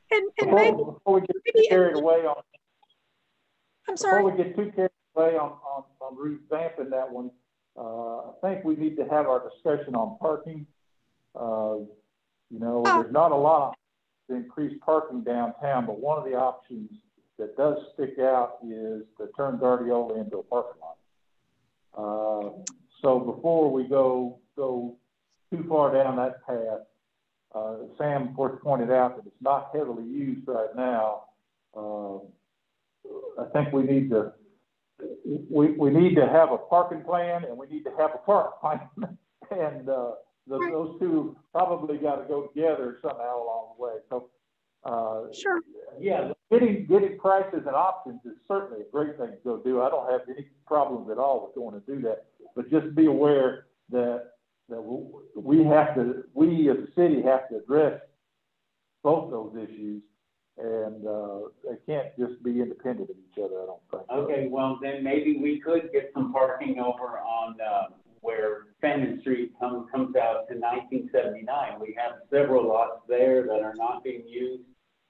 And before we get too carried away on, I'm sorry. Before we get too carried away on revamping that one, I think we need to have our discussion on parking. There's not a lot to increase parking downtown, but one of the options that does stick out is to turn Guardiola into a parking lot. So before we go too far down that path, Sam, of course, pointed out that it's not heavily used right now. I think we need to have a parking plan, and we need to have a park plan, and those two probably got to go together somehow along the way. So, sure. Yeah, getting prices and options is certainly a great thing to go do. I don't have any problems at all with going to do that, but just be aware that we as a city have to address both those issues, and they can't just be independent of each other, I don't think. Okay, well then maybe we could get some parking over on where Fenton Street comes out to 1979. We have several lots there that are not being used.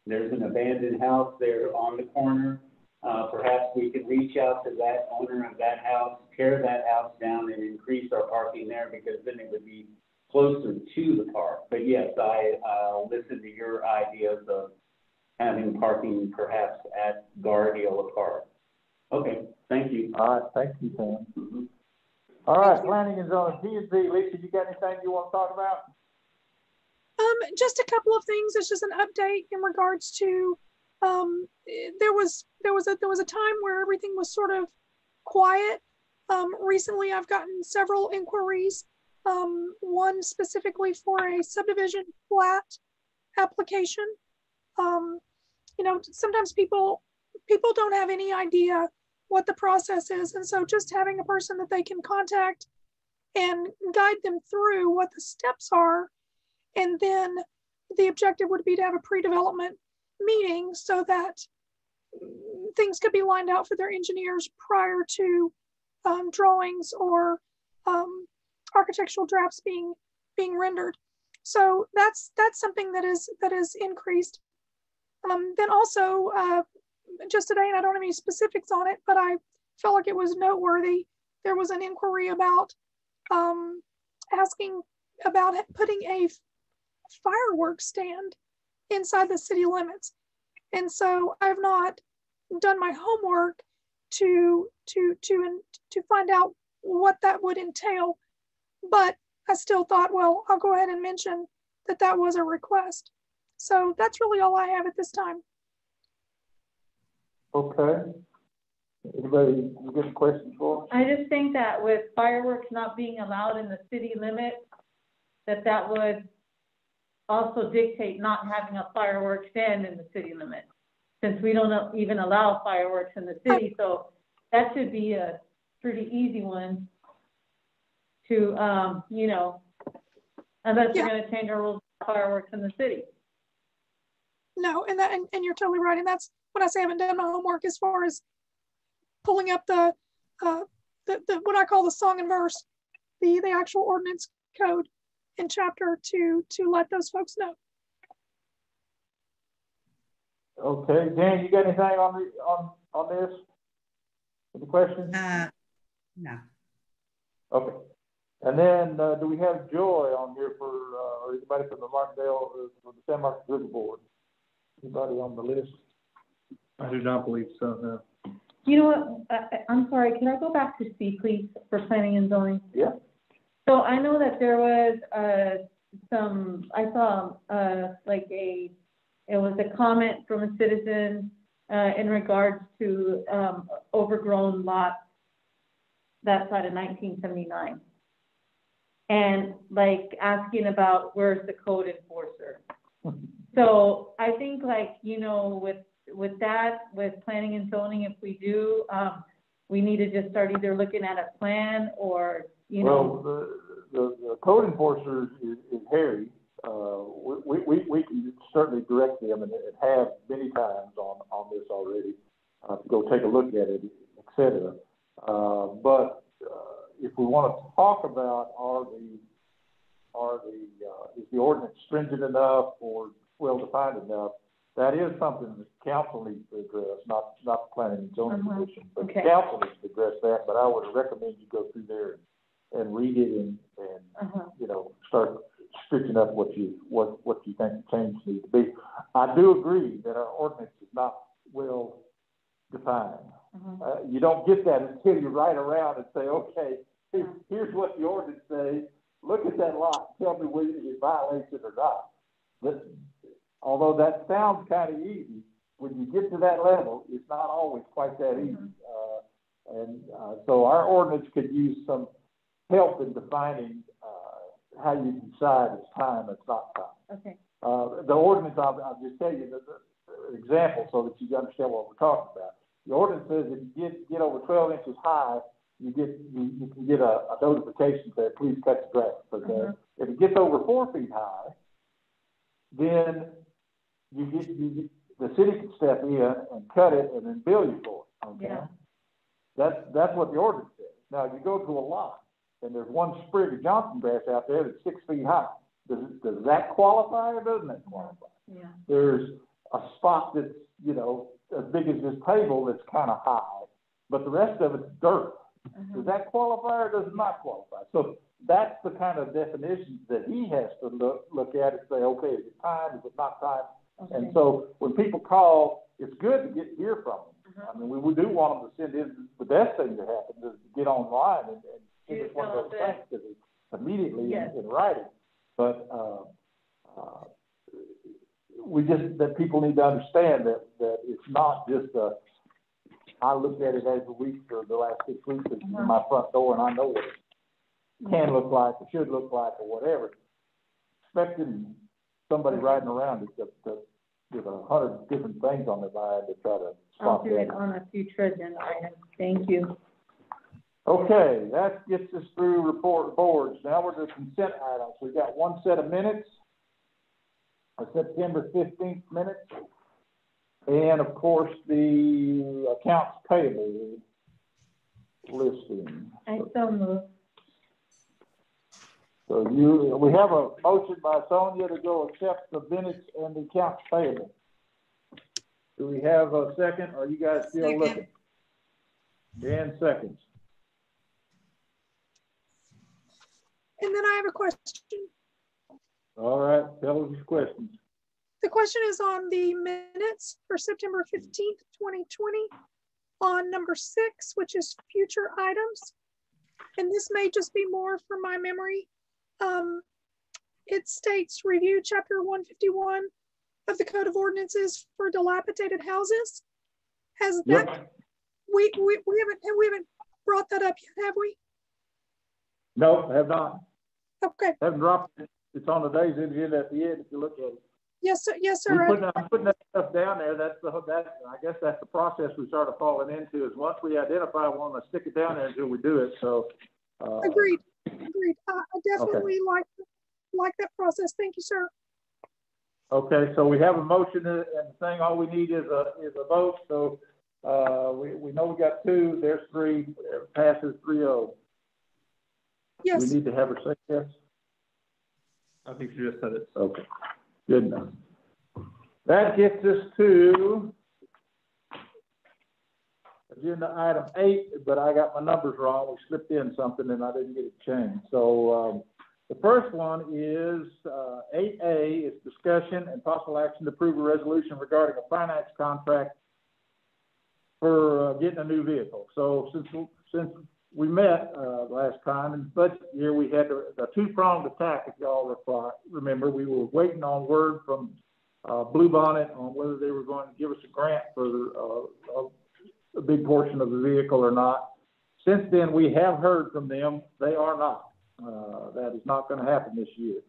There's an abandoned house there on the corner. Perhaps we could reach out to that owner of that house, tear that house down, and increase our parking there, because then it would be closer to the park. But yes, I'll listen to your ideas of having parking perhaps at Guardiola Park. Okay, thank you. All right, thank you, Sam. Mm-hmm. All right, planning and zoning, P&Z. Lisa, you got anything you want to talk about? Just a couple of things. It's just an update in regards to there was a time where everything was sort of quiet. Recently, I've gotten several inquiries. One specifically for a subdivision plat application. Sometimes people don't have any idea what the process is, and so just having a person that they can contact and guide them through what the steps are. And then the objective would be to have a pre-development meeting so that things could be lined out for their engineers prior to drawings or architectural drafts being rendered. So that's something that is increased. Then also just today, and I don't have any specifics on it, but I felt like it was noteworthy. There was an inquiry about asking about putting a fireworks stand inside the city limits. And so I've not done my homework to find out what that would entail, but I still thought, well, I'll go ahead and mention that was a request. So that's really all I have at this time. Okay. Anybody, you got any questions for us? I just think that with fireworks not being allowed in the city limits, that would also dictate not having a fireworks stand in the city limits. since we don't even allow fireworks in the city. So that should be a pretty easy one to, you know, unless we're going to change our rules for fireworks in the city. No, and you're totally right. And that's when I say I haven't done my homework as far as pulling up the what I call the song and verse, the actual ordinance code and chapter to let those folks know. Okay, Dan, you got anything on this? Any questions? No. Okay. And then do we have Joy on here for or anybody from the Martindale or the San Marcos River Board? Anybody on the list? I do not believe so, no. You know what, I'm sorry, can I go back to C, please, for planning and zoning? Yeah. So I know that there was I saw it was a comment from a citizen in regards to overgrown lots that side of 1979. And like asking about where's the code enforcer. So I think like, you know, with that, with planning and zoning, if we do, we need to just start either looking at a plan or, you know. Well, the code enforcer is Harry. We can certainly direct them and have many times on this already to go take a look at it, et cetera. But if we want to talk about is the ordinance stringent enough or well defined enough, that is something that council needs to address, not the planning and zoning commission, but okay. council needs to address that. But I would recommend you go through there and read it and you know, start stitching up what you think the changes need to be. I do agree that our ordinance is not well defined. You don't get that until you write around and say, okay, here's what the ordinance says. Look at that lot. Tell me whether it violates it or not. But although that sounds kind of easy, when you get to that level, it's not always quite that easy. So our ordinance could use some help in defining how you decide it's time, it's not time. Okay. The ordinance, I'll just tell you the example so that you understand what we're talking about. The ordinance says if you get over 12 inches high, you can get a notification that please cut the grass. Okay. If it gets over 4 feet high, then the city can step in and cut it and then bill you for it. Okay. Yeah. That's what the ordinance says. Now, if you go to a lot and there's one sprig of Johnson grass out there that's 6 feet high, does that qualify or doesn't that qualify? Yeah. There's a spot that's, you know, as big as this table that's kind of high, but the rest of it's dirt. Does that qualify or does it not qualify? So that's the kind of definitions that he has to look at and say, okay, is it time? Is it not time? Okay. And so when people call, it's good to hear from them. I mean, we do want them to send in the best thing that happened is to get online and give us one of those things because it's immediately in writing. But we just, that people need to understand that it's not just I looked at it every week for the last 6 weeks in my front door and I know what it can look like, or should look like, or whatever. Expecting somebody riding around it with 100 different things on their mind to try to I'll do it on a future agenda item. Thank you. Okay, that gets us through report boards. Now we're to consent items. We've got one set of minutes, September 15th minutes, and of course the accounts payable listing. I so move. So we have a motion by Sonia to go accept the minutes and the accounts payable. Do we have a second? Or are you guys still looking? Dan seconds. And then I have a question. All right, tell us your questions. The question is on the minutes for September 15th, 2020 on number 6, which is future items. And this may just be more from my memory. It states review chapter 151 of the Code of Ordinances for dilapidated houses. Has that, we haven't brought that up yet, have we? No, have not. Okay. Haven't dropped it. It's on the day's agenda at the end if you look at it. Yes, sir. Yes, sir. I'm putting that stuff down there. I guess that's the process we started falling into, is once we identify one, let's stick it down there until we do it. So. Agreed. I definitely like that process. Thank you, sir. Okay, so we have a motion and the thing, all we need is a vote. So we know we got 2, there's 3, it passes 3-0. Yes. We need to have her say yes. I think you just said it. Okay, good enough. That gets us to agenda item 8, but I got my numbers wrong. We slipped in something and I didn't get it changed. So the first one is 8A, is discussion and possible action to approve a resolution regarding a finance contract for getting a new vehicle. So since we met last time in the budget year, we had a 2-pronged attack, if y'all remember. We were waiting on word from Blue Bonnet on whether they were going to give us a grant for a big portion of the vehicle or not. Since then, we have heard from them. They are not. That is not going to happen this year.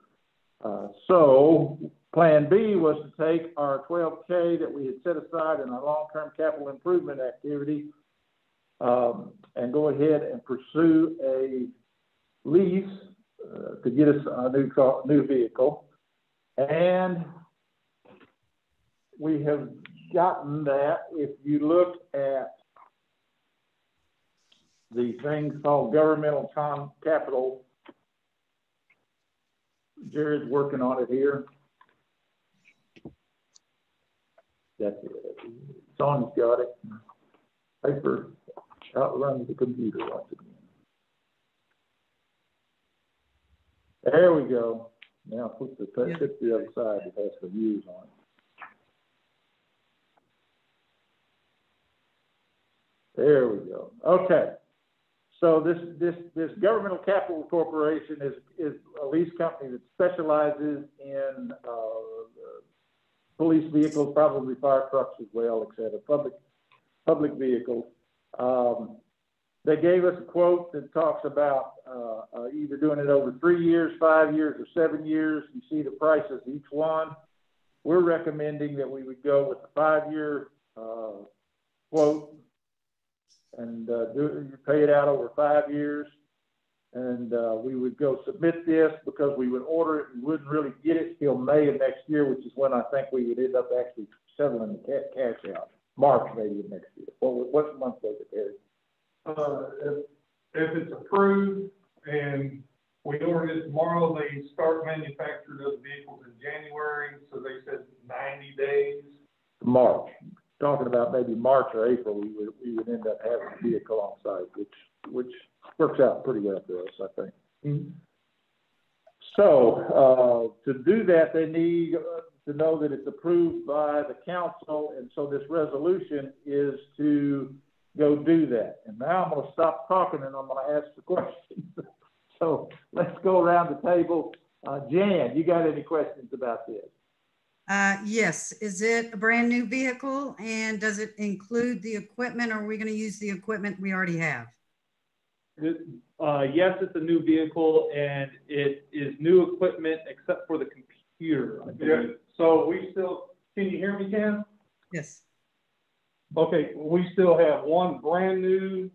So plan B was to take our $12K that we had set aside in our long-term capital improvement activity and go ahead and pursue a lease to get us a new vehicle. And we have gotten that. If you look at the things called governmental capital, Jared's working on it here. That's it. Sonny's got it. Paper outruns the computer once again. There we go. Now put the other side that has the views on it. There we go. Okay. So this governmental capital corporation is a lease company that specializes in police vehicles, probably fire trucks as well, et cetera, public vehicles. They gave us a quote that talks about either doing it over 3 years, 5 years, or 7 years. You see the prices each one. We're recommending that we would go with the 5-year quote and pay it out over 5 years. And we would go submit this because we would order it and wouldn't really get it till May of next year, which is when I think we would end up actually settling the cash out. March maybe of next year. What month was it, Eric? If it's approved and we order it tomorrow, they start manufacturing those vehicles in January. So they said 90 days. March. Talking about maybe March or April, we would end up having a vehicle on site, which works out pretty well for us, I think. Mm-hmm. So to do that, they need to know that it's approved by the council, and so this resolution is to go do that. And now I'm going to stop talking and I'm going to ask the questions. So let's go around the table. Jan, you got any questions about this? Yes. Is it a brand new vehicle, and does it include the equipment, or are we going to use the equipment we already have? Yes, it's a new vehicle, and it is new equipment except for the computer. Yeah. So we still, can you hear me, Ken? Yes. Okay, we still have one brand new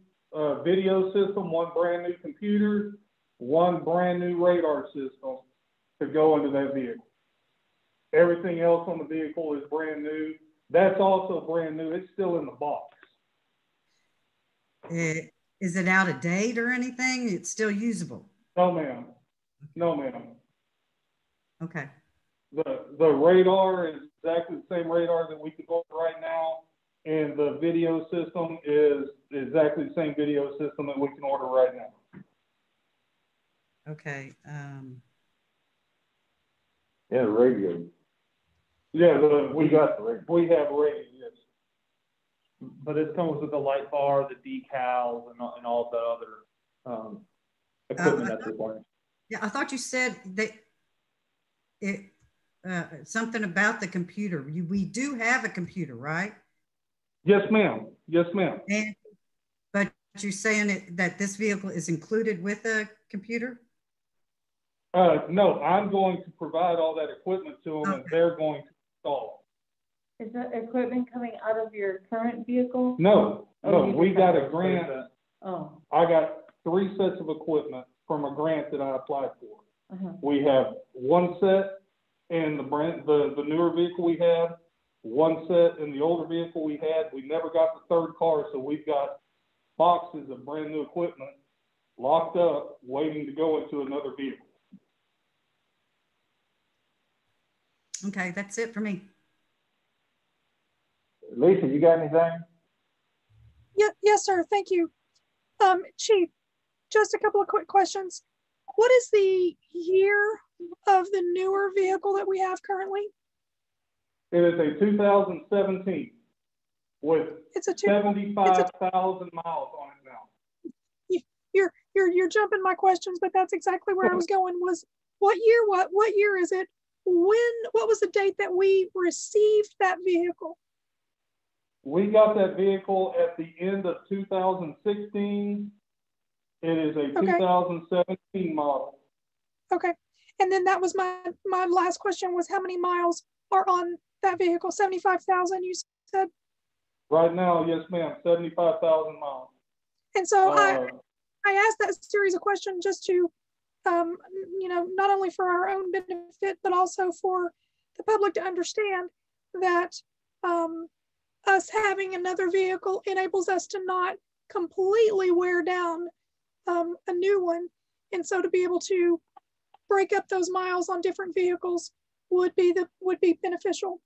video system, one brand new computer, one brand new radar system to go into that vehicle. Everything else on the vehicle is brand new. That's also brand new. It's still in the box. Is it out of date or anything? It's still usable? No, ma'am. No, ma'am. Okay. The radar is exactly the same radar that we could order right now, and the video system is exactly the same video system that we can order right now. Okay. Yeah, radio. Yeah, we got the radio. We have radio, yes. But it comes with the light bar, the decals, and all the other equipment that's required. Yeah, I thought you said that something about the computer. We do have a computer, right? Yes, ma'am. Yes, ma'am. But you're saying that this vehicle is included with a computer? No, I'm going to provide all that equipment to them, and they're going to install. Is the equipment coming out of your current vehicle? No, we got a grant. Oh. I got 3 sets of equipment from a grant that I applied for. We have 1 set in the newer vehicle we have, 1 set in the older vehicle we had. We never got the 3rd car, so we've got boxes of brand new equipment locked up, waiting to go into another vehicle. Okay, that's it for me. Lisa, you got anything? Yes, sir. Thank you. Chief, just a couple of quick questions. What is the year of the newer vehicle that we have currently? It is a 2017 with 75,000 miles on it now. You're jumping my questions, but that's exactly where I was going. Was what year is it? What was the date that we received that vehicle? We got that vehicle at the end of 2016. It is a 2017 model. Okay. And then that was my last question was how many miles are on that vehicle? 75,000, you said? Right now, yes, ma'am, 75,000 miles. And so I asked that series of questions just to, not only for our own benefit, but also for the public to understand that us having another vehicle enables us to not completely wear down a new one. And so to be able to break up those miles on different vehicles would be beneficial.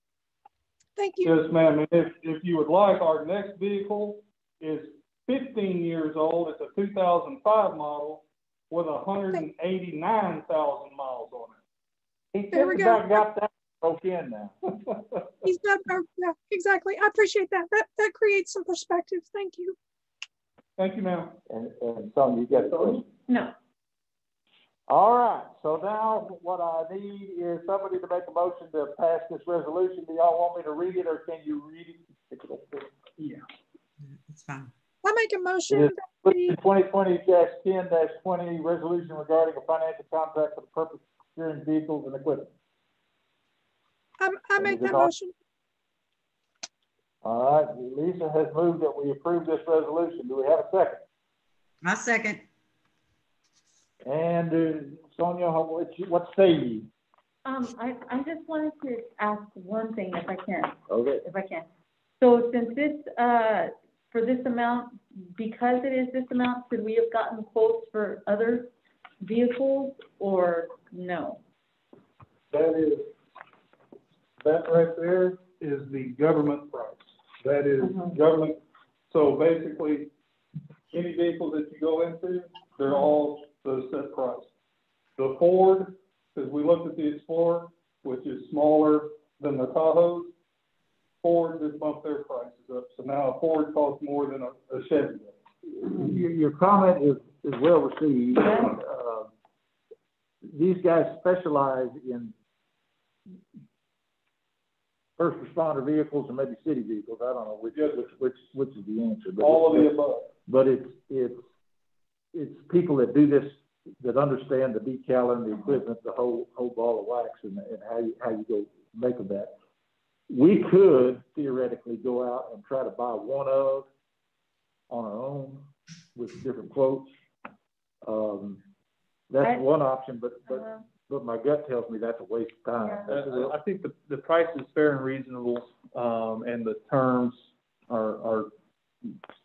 Thank you. Yes, ma'am. And if you would like, our next vehicle is 15 years old. It's a 2005 model with 189,000 miles on it. There we go. Got that broke in now. He's got, yeah, exactly. I appreciate that. That creates some perspective. Thank you. Thank you, ma'am. And Sonia, you got a question? No. All right. So now what I need is somebody to make a motion to pass this resolution. Do y'all want me to read it, or can you read it? Yeah, it's fine. I make a motion. 2020-10-20 resolution regarding a financial contract for the purpose of securing vehicles and equipment. I make that motion. All right. Lisa has moved that we approve this resolution. Do we have a second? I second. And Sonia, what say you? I just wanted to ask one thing, if I can. Okay. If I can. So since this, for this amount, because it is this amount, should we have gotten quotes for other vehicles or no? That right there is the government price. That is government. So basically, any vehicle that you go into, they're all the set price. The Ford, because we looked at the Explorer, which is smaller than the Tahoes, Ford just bumped their prices up. So now a Ford costs more than a Chevy. Your comment is well received. These guys specialize in first responder vehicles and maybe city vehicles. I don't know which is the answer. But all of the above. But it's people that do this, that understand the decal and the equipment, the whole ball of wax, and how you go make of that. We could theoretically go out and try to buy one of on our own with different quotes. That's one option, but my gut tells me that's a waste of time. I think the price is fair and reasonable, and the terms are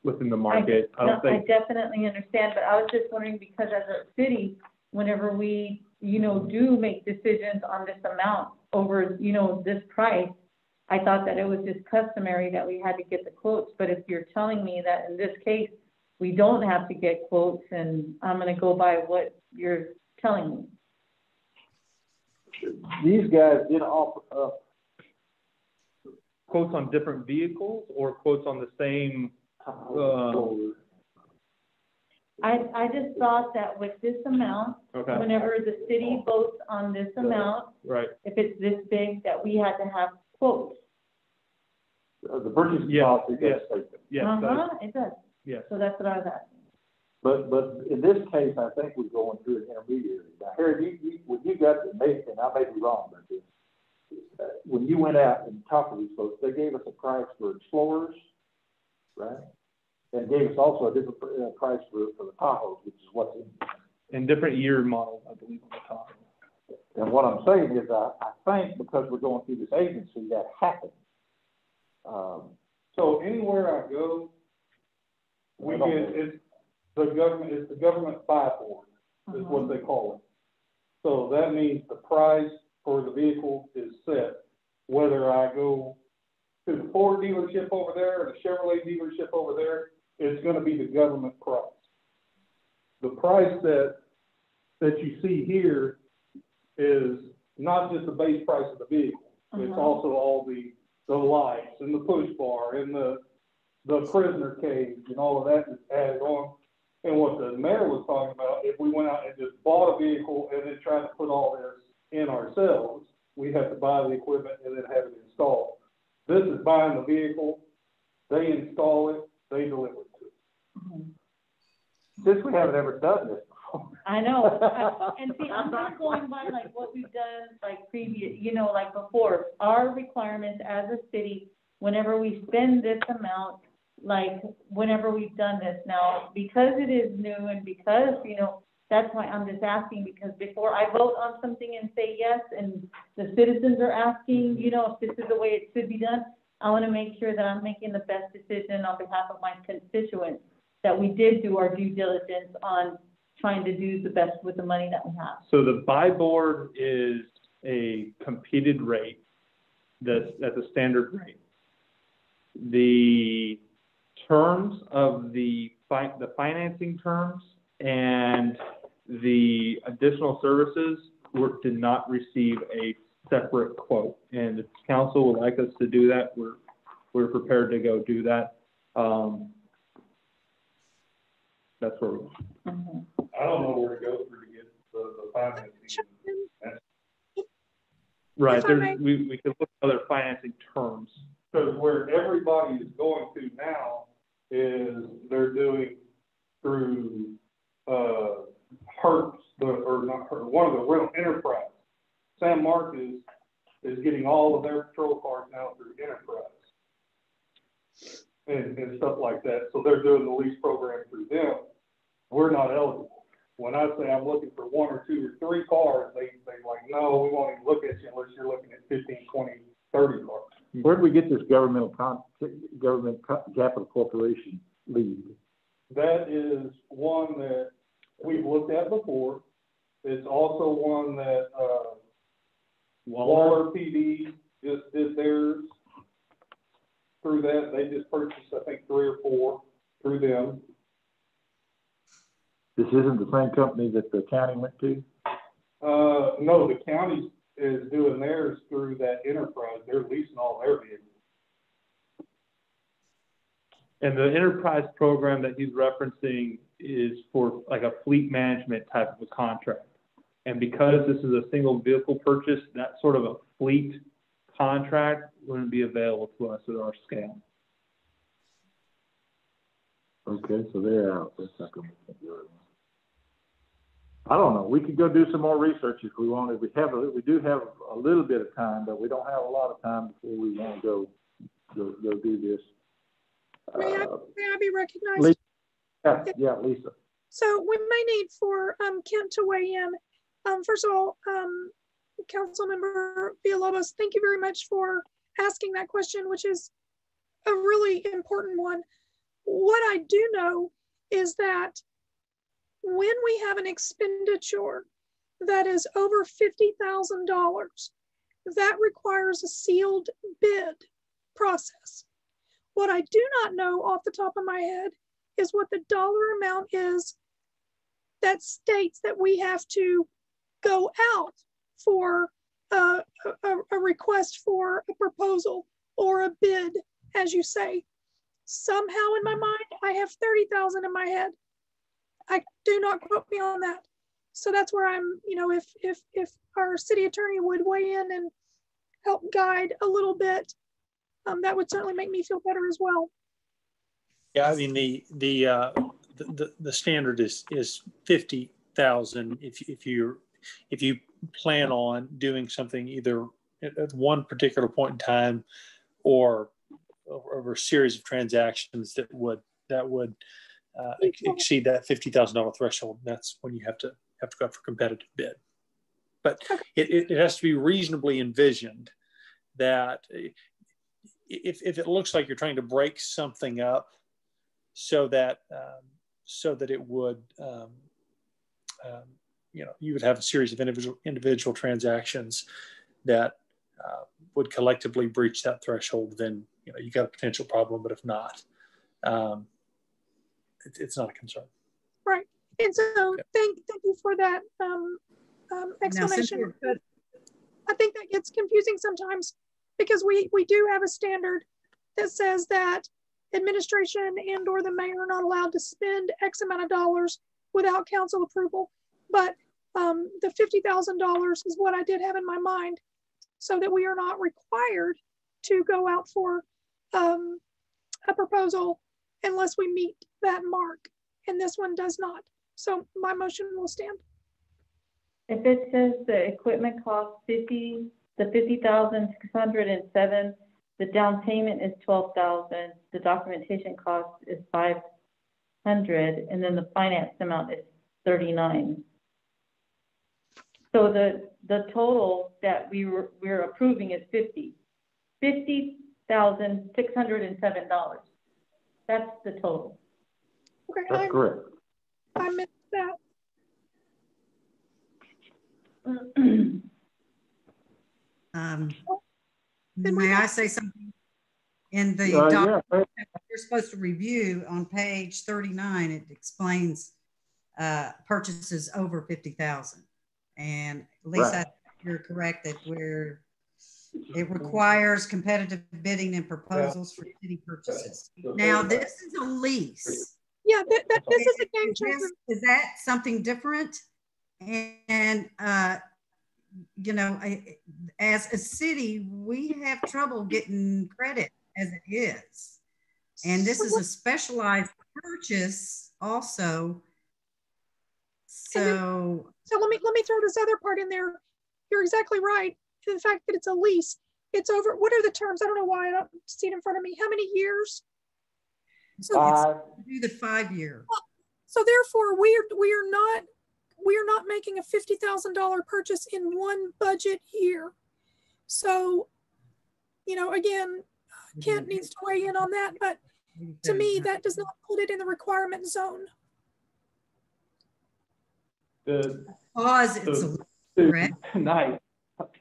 within the market. I definitely understand, but I was just wondering, because as a city, whenever we, do make decisions on this amount over, this price, I thought that it was just customary that we had to get the quotes. But if you're telling me that in this case, we don't have to get quotes, and I'm going to go by what you're telling me. These guys did offer quotes on different vehicles or quotes on the same. I just thought that with this amount, whenever the city votes on this amount, right, if it's this big, that we had to have quotes. The purchase policy. Yes. Yes. It does. Yes. So that's what I was asking. But in this case, I think we're going through an intermediary. Now, Harry, when you got the and I may be wrong about this, when you went out and talked to these folks, they gave us a price for Explorers, right? And gave us also a different price for the Tahoes, which is what's in different year models, I believe, on the Tahoe. And what I'm saying is, I think because we're going through this agency, that happened. So anywhere I go, we get, it's the government buy board, is what they call it. So that means the price for the vehicle is set, whether I go to the Ford dealership over there or the Chevrolet dealership over there, it's going to be the government price. The price that you see here is not just the base price of the vehicle. It's also all the lights and the push bar and the prisoner cage and all of that is added on. And what the mayor was talking about, if we went out and just bought a vehicle and then tried to put all this in ourselves, we have to buy the equipment and then have it installed. This is buying the vehicle, they install it, they deliver it to us. Since we haven't ever done this before. I know. And see, I'm not going by like what we've done like previous, like before. Our requirements as a city, whenever we spend this amount, like whenever we've done this now, because it is new and because, that's why I'm just asking, because before I vote on something and say yes, and the citizens are asking, if this is the way it should be done, I want to make sure that I'm making the best decision on behalf of my constituents, that we did do our due diligence on trying to do the best with the money that we have. So the buy board is a competed rate that's a standard rate. The terms of the financing terms and the additional services did not receive a separate quote. And if council would like us to do that, we're prepared to go do that. That's where we're going. I don't know where to go through to get the financing. Right, we can look at other financing terms. Because where everybody is going to now is they're doing through Hertz, one of the rental enterprise. San Marcos is getting all of their patrol cars now through enterprise and stuff like that. So they're doing the lease program through them. We're not eligible. When I say I'm looking for 1 or 2 or 3 cars, they like, no, we won't even look at you unless you're looking at 15, 20, 30 cars. Where did we get this government capital corporation lead? That is one that we've looked at before. It's also one that Waller PD just did theirs through that. They just purchased, I think, 3 or 4 through them. This isn't the same company that the county went to? No, the county is doing theirs through that enterprise. They're leasing all their vehicles. And the enterprise program that he's referencing is for like a fleet management type of a contract. And because this is a single vehicle purchase, that sort of a fleet contract wouldn't be available to us at our scale. Okay, so they're out. That's not going to be good. I don't know. We could go do some more research if we wanted. We do have a little bit of time, but we don't have a lot of time before we want to go do this. May I be recognized? Lisa. Yeah, Lisa. So we may need for Kent to weigh in. First of all, Councilmember Villalobos, thank you very much for asking that question, which is a really important one. What I do know is that when we have an expenditure that is over $50,000, that requires a sealed bid process. What I do not know off the top of my head is what the dollar amount is that states that we have to go out for a request for a proposal or a bid, as you say. Somehow in my mind, I have 30,000 in my head. I do not quote me on that. So that's where I'm, if our city attorney would weigh in and help guide a little bit, that would certainly make me feel better as well. Yeah, I mean, the the standard is 50,000 if you plan on doing something either at one particular point in time or over a series of transactions that would exceed that $50,000 threshold. That's when you have to go for competitive bid. But it has to be reasonably envisioned that if it looks like you're trying to break something up so that it would you would have a series of individual transactions that would collectively breach that threshold, then you got a potential problem. But if not, it's not a concern. Right. And so thank you for that explanation. I think that gets confusing sometimes because we do have a standard that says that administration and or the mayor are not allowed to spend X amount of dollars without council approval. But the $50,000 is what I did have in my mind, so that we are not required to go out for a proposal unless we meet that mark. And this one does not. So my motion will stand. If it says the equipment costs the 50,607, the down payment is 12,000, the documentation cost is 500, and then the finance amount is 39. So the total that we're approving is $50,607. That's the total. Okay, That's correct. I missed that. May I say something? In the document you're supposed to review on page 39, it explains purchases over 50,000. And Lisa, you're correct that it requires competitive bidding and proposals for city purchases. Now, this is a lease. Yeah, this is a game changer. Is that something different? And as a city, we have trouble getting credit as it is. And this is a specialized purchase also. So let me throw this other part in there. You're exactly right. The fact that it's a lease, it's over. What are the terms? I don't know why I don't see it in front of me. How many years? So do the 5 year. So therefore, we are not making a $50,000 purchase in one budget year. So, again, Kent needs to weigh in on that, but to me, that does not put it in the requirement zone. Tonight,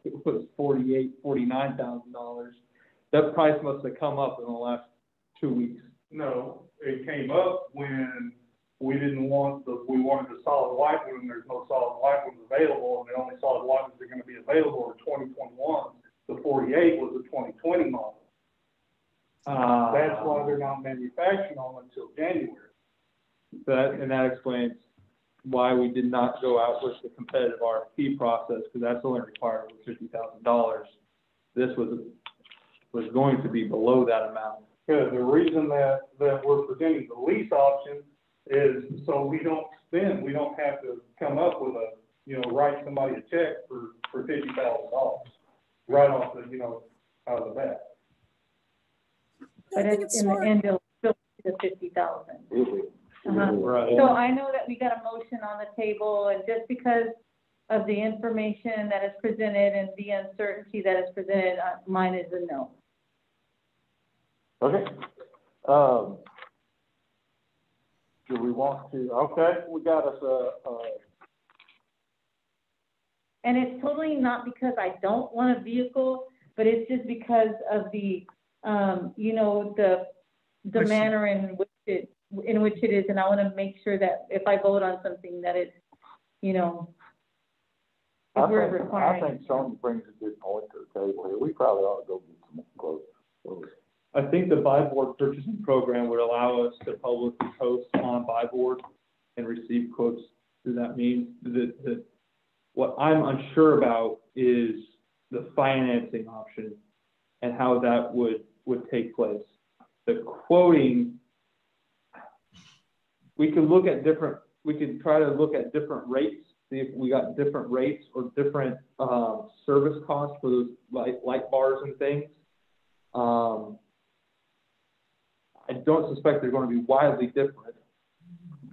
it was $49,000. That price must have come up in the last 2 weeks. No, it came up when we wanted the solid white one, and there's no solid white ones available, and the only solid white ones that are going to be available are 2021. The 48 was the 2020 model. That's why they're not manufacturing them until January. That explains why we did not go out with the competitive RFP process, because that's only required with $50,000. This was going to be below that amount. Because the reason that we're presenting the lease option is so we don't have to come up with write somebody a check for $50,000 right off the, out of the bat. But in the end, it'll still be the 50,000. Right. So I know that we got a motion on the table, and just because of the information that is presented and the uncertainty that is presented, mine is a no. Okay. Do we want to? Okay, we got us and it's totally not because I don't want a vehicle, but it's just because of the, the manner in which it is, and I want to make sure that if I vote on something that it's, I think Sonia brings a good point to the table here. We probably ought to go get some quotes. I think the buy board purchasing program would allow us to publicly post on buy board and receive quotes through that means. What I'm unsure about is the financing option and how that would take place. The quoting, we could look at different, we could try to look at different rates, see if we got different rates or different service costs for those light bars and things. I don't suspect they're going to be wildly different.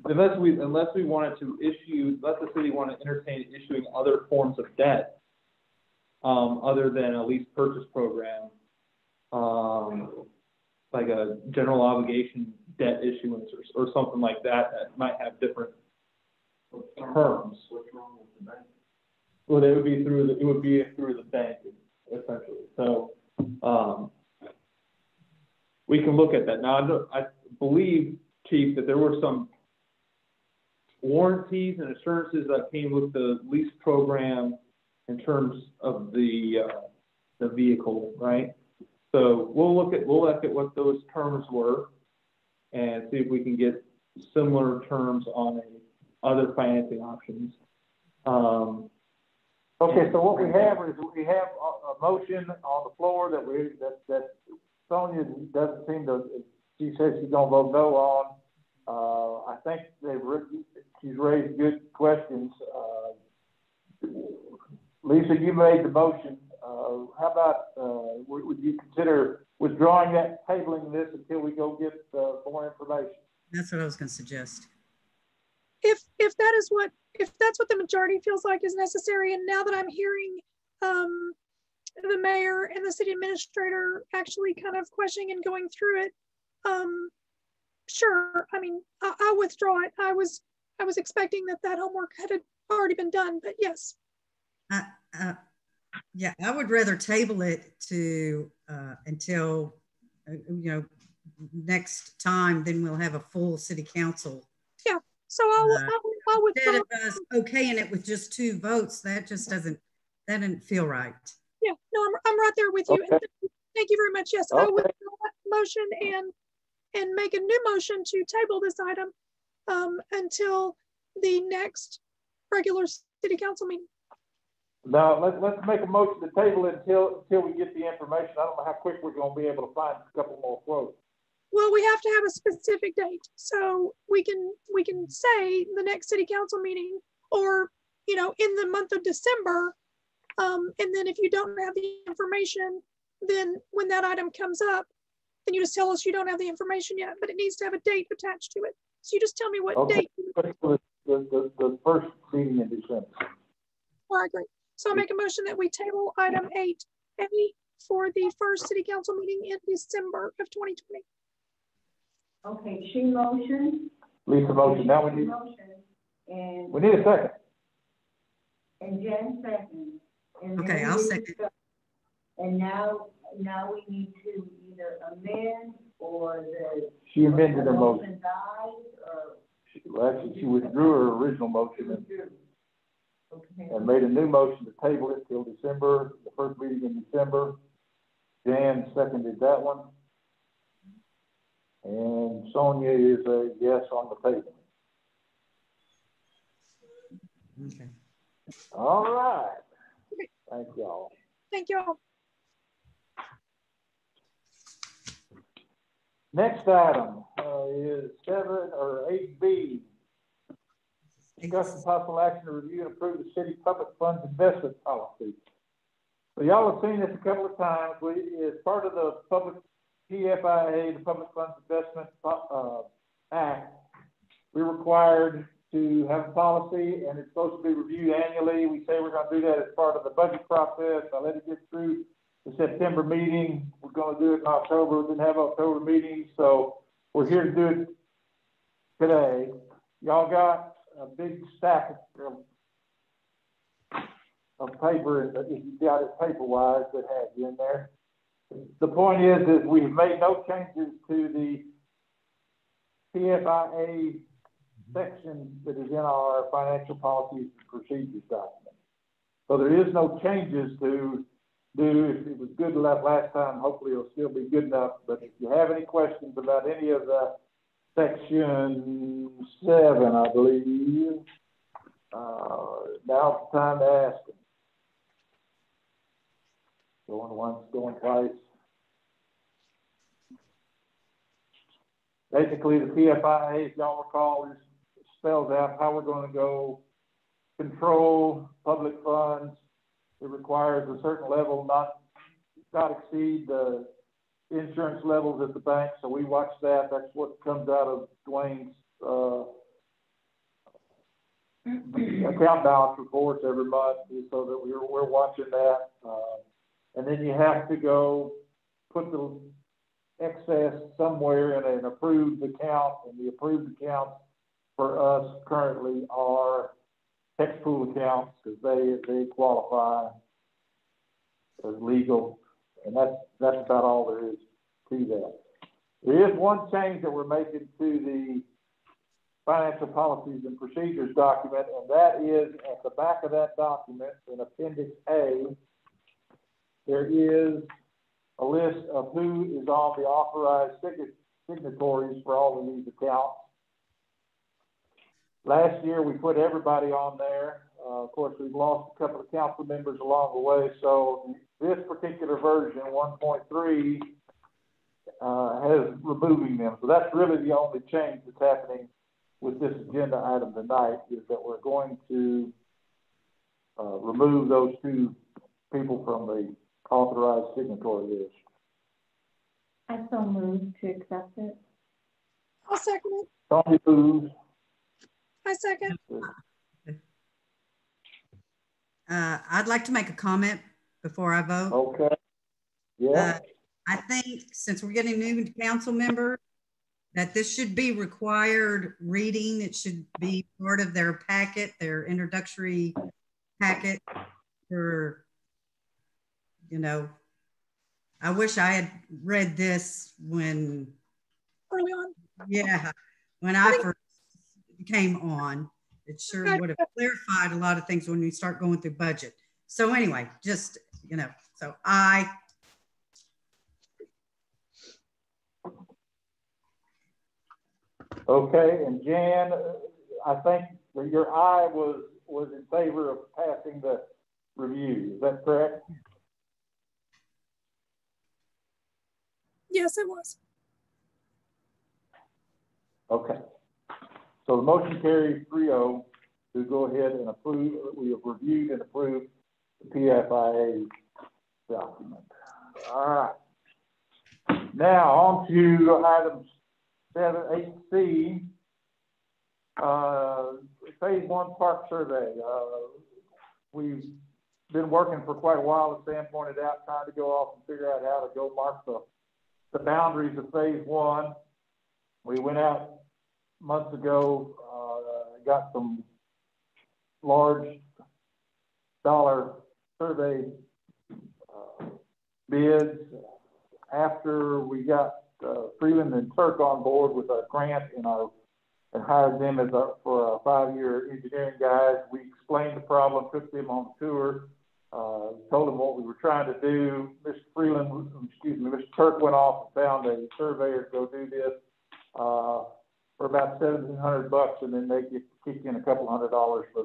Unless we wanted to unless the city wanted to entertain issuing other forms of debt, other than a lease purchase program, like a general obligation debt issuance or something like that might have different terms. What's wrong with the bank? Well, it would be through the bank, essentially. So we can look at that. Now, I believe, Chief, that there were some warranties and assurances that came with the lease program in terms of the vehicle, right? So we'll look at what those terms were and see if we can get similar terms on other financing options. Okay, so what we have is a motion on the floor that Sonia doesn't seem to. She says she's gonna vote no on. I think she's raised good questions. Lisa, you made the motion. How about would you consider withdrawing that, tabling this until we go get more information? That's what I was going to suggest. If that's what the majority feels like is necessary, and now that I'm hearing the mayor and the city administrator actually kind of questioning and going through it, sure. I mean, I'll withdraw it. I was expecting that homework had already been done, but yes. Yeah, I would rather table it to until next time. Then we'll have a full city council. Yeah. So I'll withdraw. Instead of us okaying it with just 2 votes, that didn't feel right. Yeah, no, I'm right there with you. Okay. Thank you very much. Yes, okay. I would motion and make a new motion to table this item until the next regular city council meeting. Now let's make a motion to table it until we get the information. I don't know how quick we're going to be able to find a couple more quotes. Well, we have to have a specific date, so we can say the next city council meeting, or in the month of December. And then if you don't have the information, then when that item comes up, then you just tell us you don't have the information yet, but it needs to have a date attached to it. So you just tell me what date. The first meeting in December. Well, I agree. So I'll make a motion that we table item 8A for the first city council meeting in December of 2020. Okay, she motioned. Lisa motion. Now we need. And we need a second. And Jen second. And okay, I'll second. And now we need to either amend or she amended her motion. Died, She withdrew her original motion and made a new motion to table it till December, the first meeting in December. Jan seconded that one. And Sonia is a yes on the table. Okay. All right. Thank y'all. Thank you all. Next item is 8B. Discussion possible action to review and approve the city public funds investment policy. So y'all have seen this a couple of times. As part of the public PFIA, the Public Funds Investment Act, we're required to have a policy, and it's supposed to be reviewed annually. We say we're going to do that as part of the budget process. I let it get through the September meeting. We're going to do it in October. We didn't have October meetings, so we're here to do it today. Y'all got a big stack of paper, if you got it paper-wise, that has you in there. The point is that we've made no changes to the PFIA section that is in our financial policies and procedures document. So there is no changes to do. If it was good enough last time, hopefully it'll still be good enough. But if you have any questions about any of the section 7, I believe, now's the time to ask them. Going once, going twice. Basically, the PFIA, as y'all recall, spells out how we're going to go control public funds. It requires a certain level, not exceed the insurance levels at the bank. So we watch that. That's what comes out of Dwayne's account balance reports every month, so that we're watching that. And then you have to go put the excess somewhere in an approved account, and the approved accounts for us currently are tax pool accounts, because they qualify as legal, and that's about all there is to that. There is one change that we're making to the financial policies and procedures document, and that is at the back of that document in Appendix A, there is a list of who is on the authorized signatories for all of these accounts. Last year, we put everybody on there. Of course, we've lost a couple of council members along the way, so this particular version, 1.3, has removing them. So that's really the only change that's happening with this agenda item tonight, is that we're going to remove those two people from the authorized signatory list. I so moved to accept it. I'll second it. Tony moves. I second. I'd like to make a comment before I vote. Okay. Yeah. I think since we're getting new council members, that this should be required reading. It should be part of their packet, their introductory packet for, you know, I wish I had read this when Early on. Yeah, when I first came on. It sure would have clarified a lot of things when we start going through budget. So anyway, just, you know, so Okay, and Jan, I think your aye was in favor of passing the review. Is that correct? Yes, it was. Okay. So the motion carries 3-0 to go ahead and approve. We have reviewed and approved the PFIA document. All right. Now on to items 7, 8C, phase 1 park survey. We've been working for quite a while, as Sam pointed out, trying to go off and figure out how to go mark the boundaries of phase 1. We went out months ago, got some large dollar survey bids. After we got Freeland and Turk on board with our grant and hired them for our 5-year engineering guys, we explained the problem, took them on the tour, told them what we were trying to do. Mr. Turk went off and found a surveyor to go do this for about $1,700, and then they kick in a couple $100 for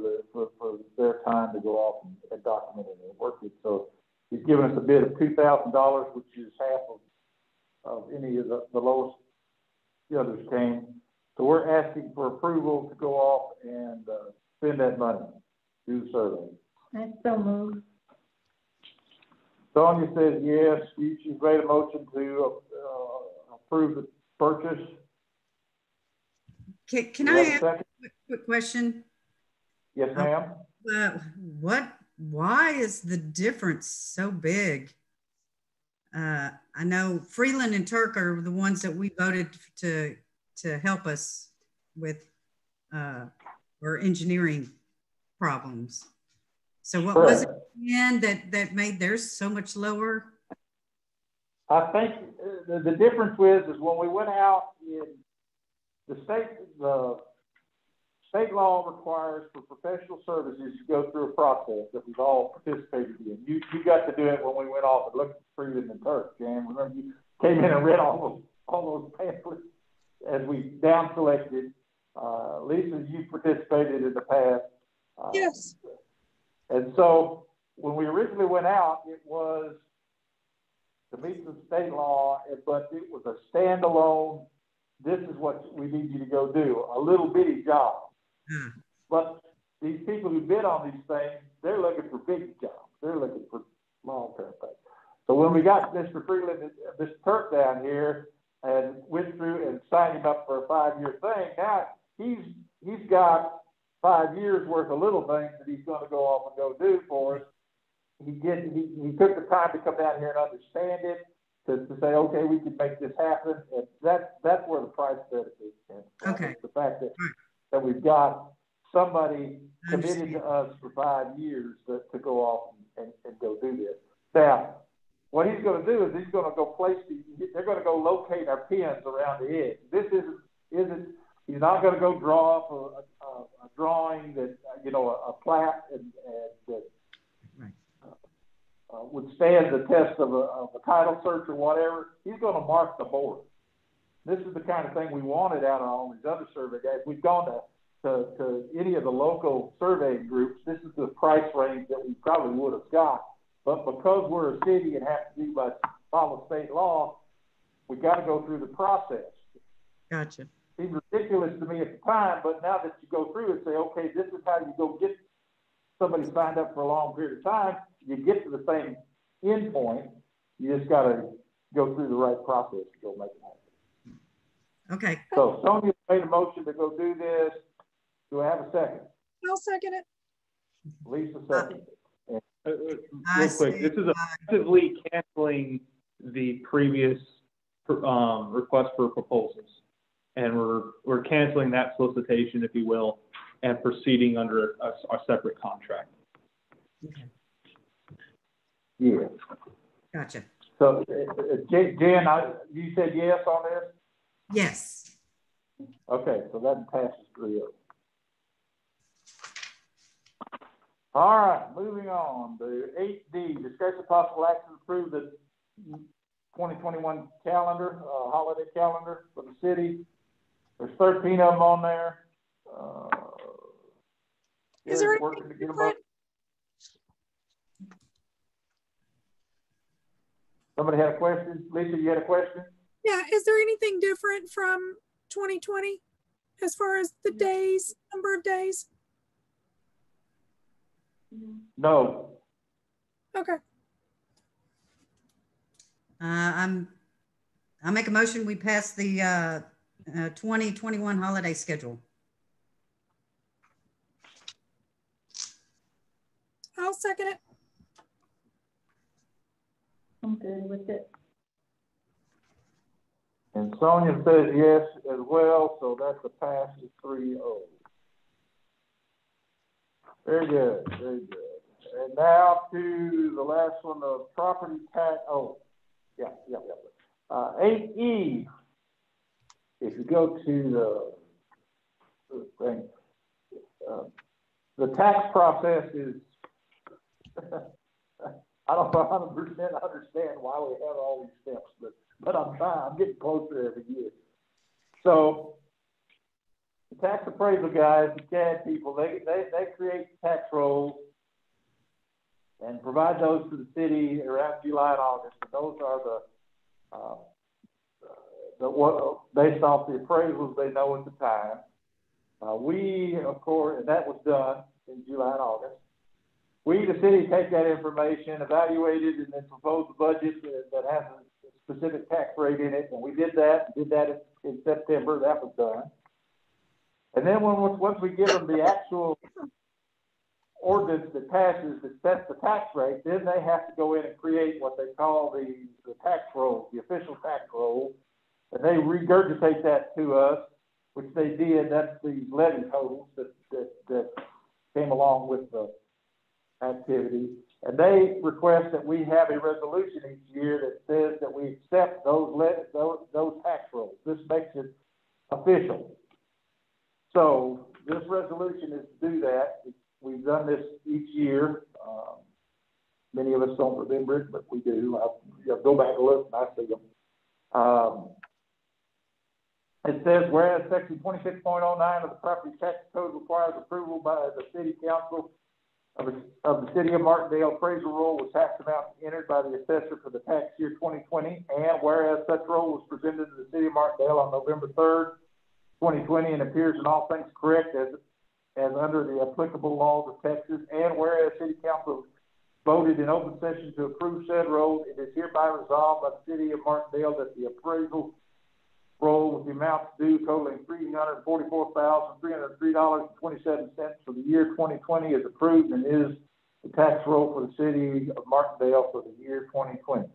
their time to go off and document it and work it. So he's given us a bid of $2,000, which is half of any of the lowest the others came. So we're asking for approval to go off and spend that money, do the survey. I so moved. Sonia says yes. She's made a motion to approve the purchase. can I ask a quick question? Yes, ma'am. Why is the difference so big? I know Freeland and Turk are the ones that we voted to help us with our engineering problems. So what was it again that made theirs so much lower? I think the difference is when we went out in the state law requires for professional services to go through a process that we've all participated in. You got to do it when we went off and looked at Freeland and Turk, Jan. Remember you came in and read all those pamphlets as we down selected. Lisa, you participated in the past. Yes. And so when we originally went out, it was to meet the state law, but it was a standalone this is what we need you to go do, a little bitty job. But these people who bid on these things, they're looking for big jobs. They're looking for long-term things. So when we got Mr. Freeland, Mr. Turk down here and went through and signed him up for a 5-year thing, now he's got 5 years worth of little things that he's going to go off and go do for us. He took the time to come down here and understand it, to say, okay, we can make this happen. And that's where the price benefit is. Okay. The fact that we've got somebody committed to us for 5 years to go off and go do this. Now, what he's going to do is he's going to go they're going to go locate our pins around the edge. This isn't, he's not going to go draw up a drawing that, a plat and that would stand the test of a title search or whatever. He's going to mark the board. This is the kind of thing we wanted out of all these other survey guys. We've gone to any of the local surveying groups. This is the price range that we probably would have got. But because we're a city and have to follow state law, we got to go through the process. Gotcha. Seemed ridiculous to me at the time, but now that you go through and say, okay, this is how you go get somebody signed up for a long period of time, you get to the same end point. You just got to go through the right process to go make it happen. Okay. So Sonia made a motion to go do this. Do I have a second? I'll second it. Lisa second. Real quick, this is effectively canceling the previous request for proposals, and we're canceling that solicitation, if you will, and proceeding under a separate contract. Okay. Yeah. Gotcha. So, Jen, you said yes on this? Yes. Okay, so that passes 3-0. All right, moving on. The 8D, discussion possible action to approve the 2021 calendar, holiday calendar for the city. There's 13 of them on there. Is there working to get them up? Somebody had a question? Lisa, you had a question? Yeah, is there anything different from 2020 as far as the days, number of days? No. Okay. I make a motion, we pass the 2021 holiday schedule. I'll second it. I'm good with it. And Sonia says yes as well, so that's a pass of 3-0. Very good, very good. And now to the last one, the property tax. Oh, yeah. 8E. If you go to the thing, the tax process is, I don't 100% understand why we have all these steps, but I'm trying. I'm getting closer every year. So the tax appraisal guys, the CAD people, they create tax rolls and provide those to the city around July and August. And those are based off the appraisals they know at the time. We, of course, and that was done in July and August. We, the city, take that information, evaluate it, and then propose a budget that has a specific tax rate in it. And we did that in September. That was done. And then once we give them the actual ordinance that passes that sets the tax rate, then they have to go in and create what they call the tax roll, the official tax roll. And they regurgitate that to us, which they did. That's the levy totals that came along with the activity. And they request that we have a resolution each year that says that we accept those tax rolls. This makes it official. So this resolution is to do that. We've done this each year. Many of us don't remember it, but we do. I'll go back and look and I see them. It says, whereas section 26.09 of the property tax code requires approval by the city council of the city of Martindale appraisal roll with tax amounts entered by the assessor for the tax year 2020, and whereas such roll was presented to the city of Martindale on November 3rd, 2020, and appears in all things correct as under the applicable laws of Texas, and whereas city council voted in open session to approve said roll, it is hereby resolved by the city of Martindale that the appraisal roll with the amounts due totaling $344,303.27 for the year 2020 is approved and is the tax roll for the city of Martindale for the year 2020.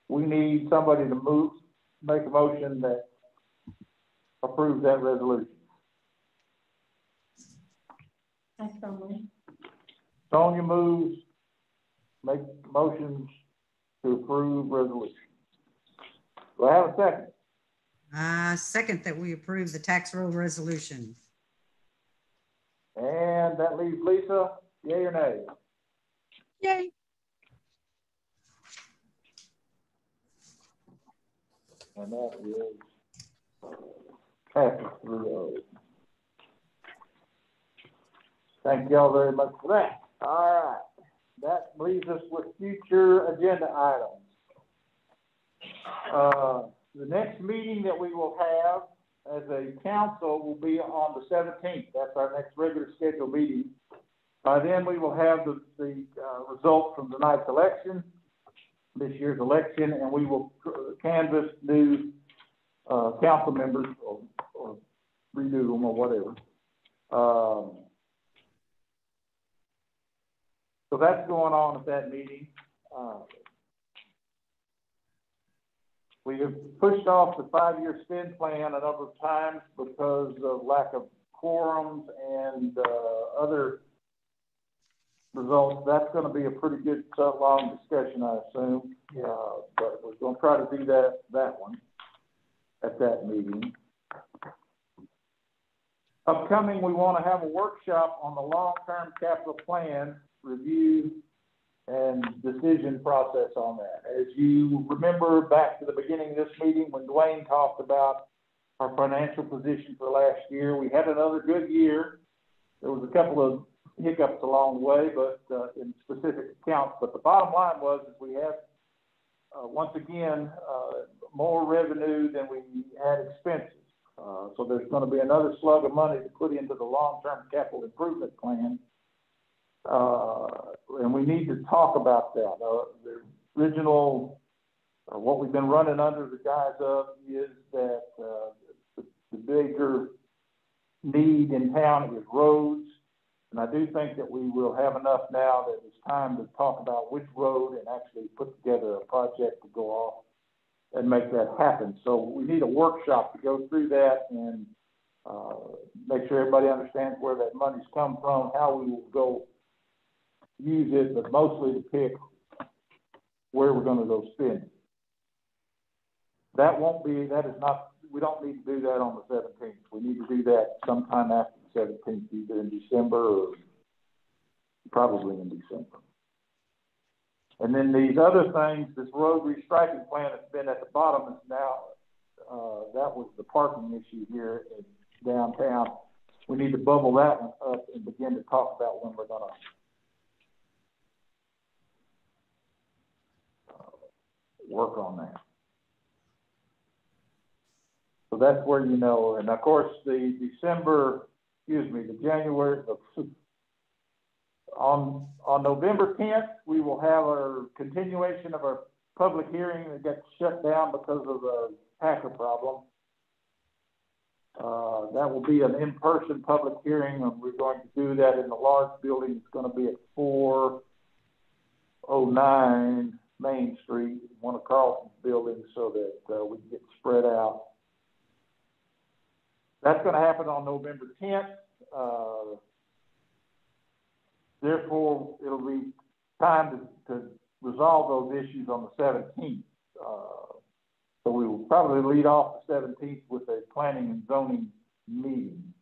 We need somebody to make a motion that approves that resolution. Sonia moves, make motions to approve resolution. Do I have a second? Second that we approve the tax roll resolution. And that leaves Lisa, yay or nay? Yay. And that is passes 3-0. Thank y'all very much for that. All right. That leaves us with future agenda items. The next meeting that we will have as a council will be on the 17th. That's our next regular scheduled meeting. By then we will have the results from tonight's election, this year's election, and we will canvass new council members or redo them or whatever. So that's going on at that meeting. We have pushed off the 5-year spend plan a number of times because of lack of quorums and other results. That's going to be a pretty good long discussion, I assume. But we're going to try to do that one at that meeting. Upcoming, we want to have a workshop on the long-term capital plan review and decision process on that. As you remember back to the beginning of this meeting when Dwayne talked about our financial position for last year, we had another good year. There was a couple of hiccups along the way, but in specific accounts. But the bottom line was is we have once again more revenue than we had expenses. So there's going to be another slug of money to put into the long-term capital improvement plan. And we need to talk about that. The original, what we've been running under the guise of is that the bigger need in town is roads. And I do think that we will have enough now that it's time to talk about which road and actually put together a project to go off and make that happen. So we need a workshop to go through that and make sure everybody understands where that money's come from, how we will go use it, but mostly to pick where we're going to go spend it. That is not, we don't need to do that on the 17th. We need to do that sometime after the 17th, either in December or probably in December. And then these other things, this road restriping plan that's been at the bottom is now, that was the parking issue here in downtown. We need to bubble that one up and begin to talk about when we're going to work on that. So that's where you know, and of course the January, on November 10th, we will have our continuation of our public hearing that got shut down because of the hacker problem. That will be an in-person public hearing, and we're going to do that in the large building. It's going to be at 409 Main Street, one of Carlson's buildings, so that we can get spread out. That's going to happen on November 10th. Therefore, it'll be time to resolve those issues on the 17th. So we will probably lead off the 17th with a planning and zoning meeting.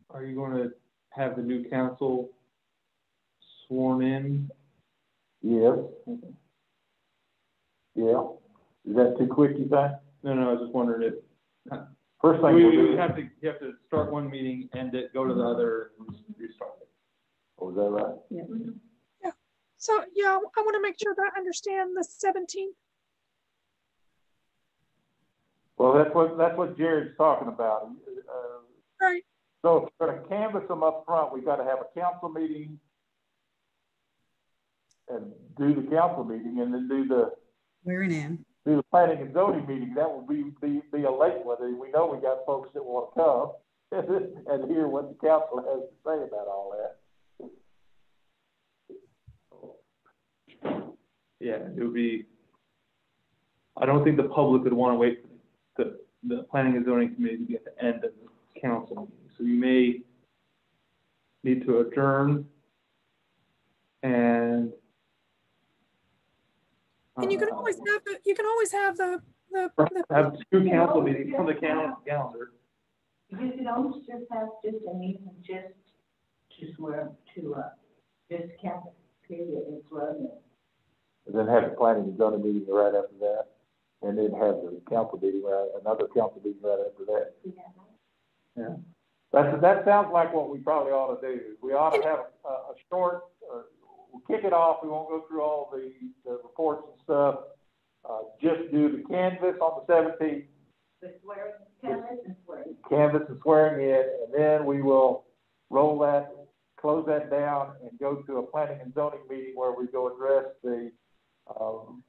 Are you going to have the new council sworn in? Yes. Yeah. Is that too quick, you think? No, I was just wondering if first thing you have to start one meeting, end it, go to the other, and restart it. Oh, is that right? Yeah. Yeah. So yeah, I want to make sure that I understand the 17th. Well, that's what Jared's talking about. Right. So if we're gonna canvass them up front, we've got to have a council meeting and do the council meeting and then do the planning and zoning meeting. That will be a late one. We know we got folks that want to come and hear what the council has to say about all that. Yeah, it would be, I don't think the public would want to wait for the planning and zoning committee to be at the end of the council meeting. So you may need to adjourn and you can always have the have two council meetings on the calendar. You could almost just have just a meeting just to swear to just count period and swear in. And then have the planning and zoning meeting right after that, and then have the council meeting another council meeting right after that. Yeah. That sounds like what we probably ought to do. We ought to have a short, we'll kick it off. We won't go through all the reports and stuff. Just do the canvas on the 17th. The swearing, canvas and swearing. Canvas and swearing in, and then we will roll that, close that down, and go to a planning and zoning meeting where we go address the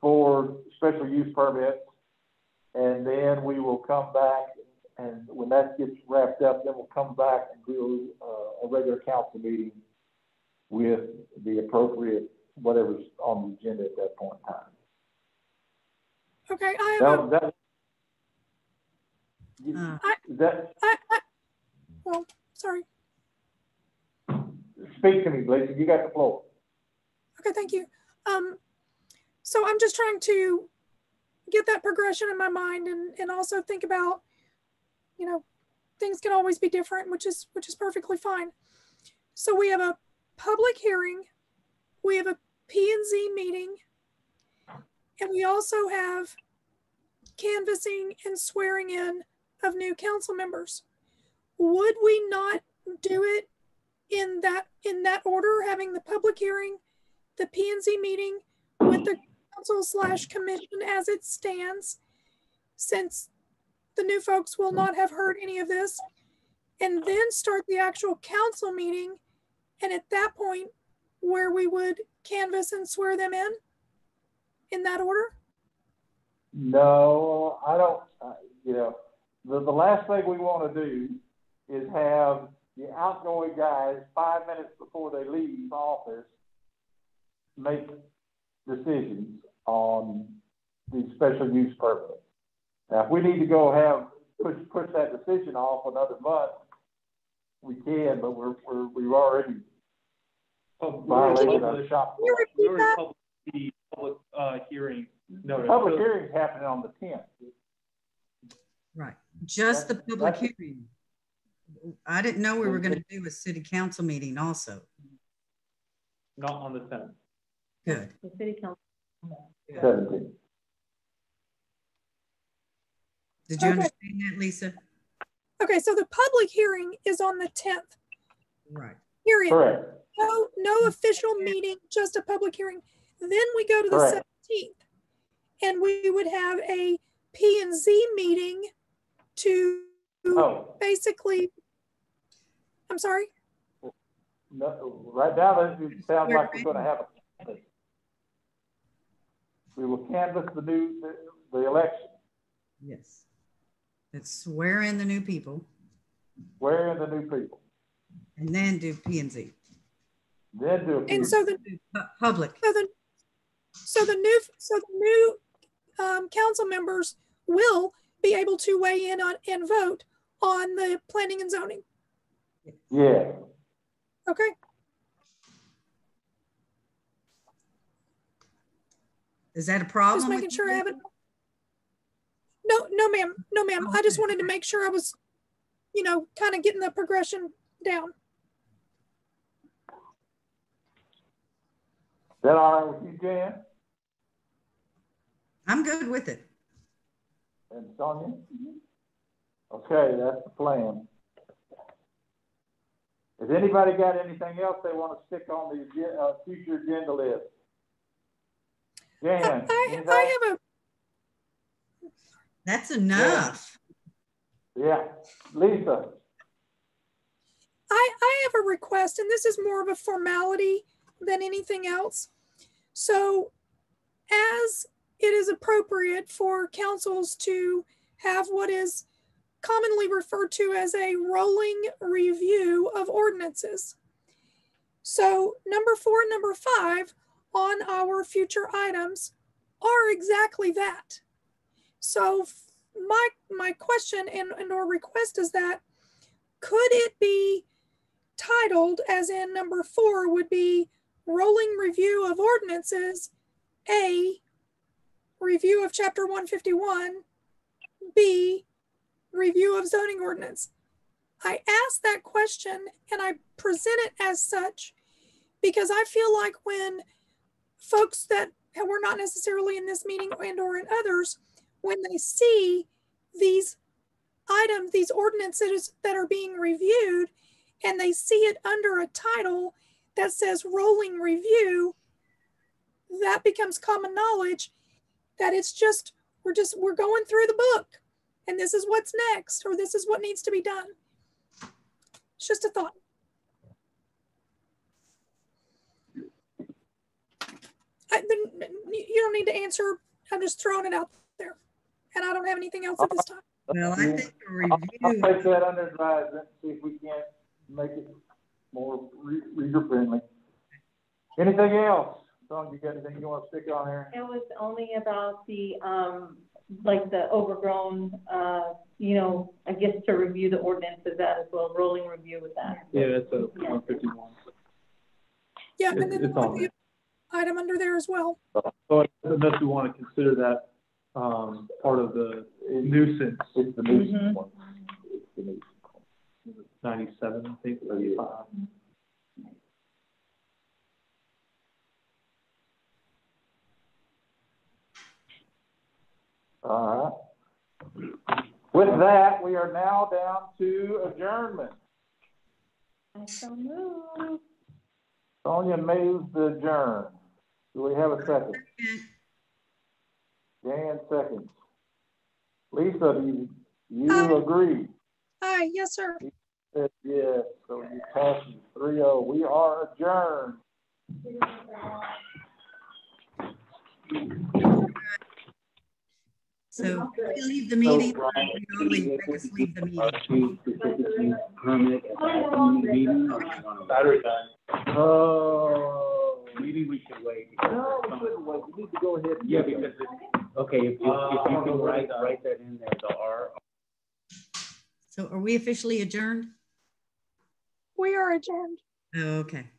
4 special use permits, and then we will come back. And when that gets wrapped up, then we'll come back and do a regular council meeting with the appropriate whatever's on the agenda at that point in time. Okay, well, sorry. Speak to me, Lisa. You got the floor. Okay, thank you. So I'm just trying to get that progression in my mind and also think about, you know, things can always be different, which is perfectly fine. So we have a public hearing, we have a P&Z meeting, and we also have canvassing and swearing in of new council members. Would we not do it in that order, having the public hearing, the P&Z meeting with the council/commission as it stands, since the new folks will not have heard any of this, and then start the actual council meeting, and at that point where we would canvass and swear them in that order? No, I don't. The last thing we want to do is have the outgoing guys 5 minutes before they leave office make decisions on the special use permit. Now, if we need to go push that decision off another month, we can, but we've already violated our shop. Can you repeat that? The public hearing notice. Public hearing is happening on the 10th. Right. Just the public hearing. I didn't know we were going to do a city council meeting also. Not on the 10th. Good. The city council. 17th. Did you understand that, Lisa? Okay, so the public hearing is on the 10th. Right. Period. Correct. No official meeting, just a public hearing. Then we go to the 17th, and we would have a P&Z meeting to basically, I'm sorry? No, right now it sounds like we're going to have a canvas. We will canvass the election. Yes. Let's swear in the new people. Swear in the new people. And then do P&Z. Then do a P&Z. And so the public. So the new council members will be able to weigh in on and vote on the planning and zoning. Yeah. Okay. Is that a problem? Just making sure I haven't. No, ma'am. No, ma'am. I just wanted to make sure I was, kind of getting the progression down. Is that all right with you, Jan? I'm good with it. And Sonia? Mm-hmm. Okay, that's the plan. Has anybody got anything else they want to stick on the future agenda list? Jan, I have a. That's enough. Yeah. Lisa. I have a request, and this is more of a formality than anything else. So as it is appropriate for councils to have what is commonly referred to as a rolling review of ordinances. So number 4 and number 5 on our future items are exactly that. So my question and or request is that, could it be titled, as in number 4 would be rolling review of ordinances, A, review of chapter 151, B, review of zoning ordinance. I ask that question and I present it as such because I feel like when folks that were not necessarily in this meeting and or in others, when they see these items, these ordinances that are being reviewed, and they see it under a title that says rolling review, that becomes common knowledge that it's just, we're going through the book and this is what's next, or this is what needs to be done. It's just a thought. You don't need to answer. I'm just throwing it out there. And I don't have anything else at this time. Well, I think a review. I'll take that under advisement, see if we can't make it more reader friendly. Anything else? Dawn, you got anything you want to stick on here? It was only about the, like the overgrown, you know, I guess to review the ordinances that as well, rolling review with that. Yeah, that's a 151. Yeah, and then the item under there as well. So unless we want to consider that part of the nuisance. It's the nuisance Mm-hmm. one. 97, I think. 35. All right. With that, we are now down to adjournment. I shall move. Sonia moves to adjourn. Do we have a second? Jan seconds. Lisa, do you agree? Aye, yes, sir. Yes, so you pass 3-0. We are adjourned. So we leave the meeting, or we only make us leave the meeting. Battery died. Oh, maybe we should wait. No, we shouldn't wait. We need to go ahead. Yeah, because okay, if you can write that in there, the R. So are we officially adjourned? We are adjourned. Oh, okay.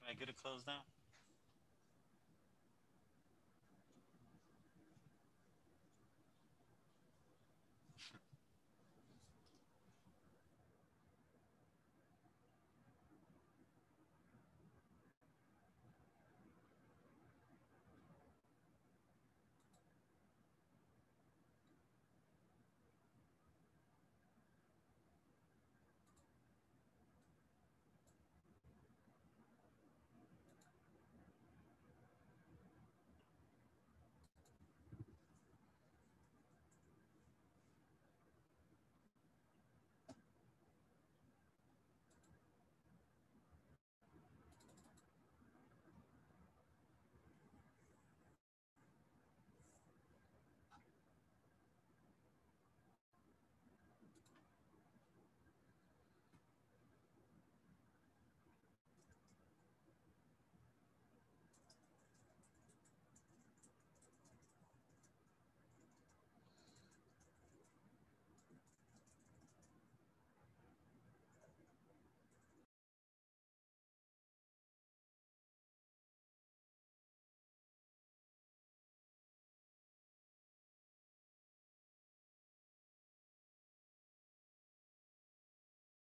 Can I get a close now?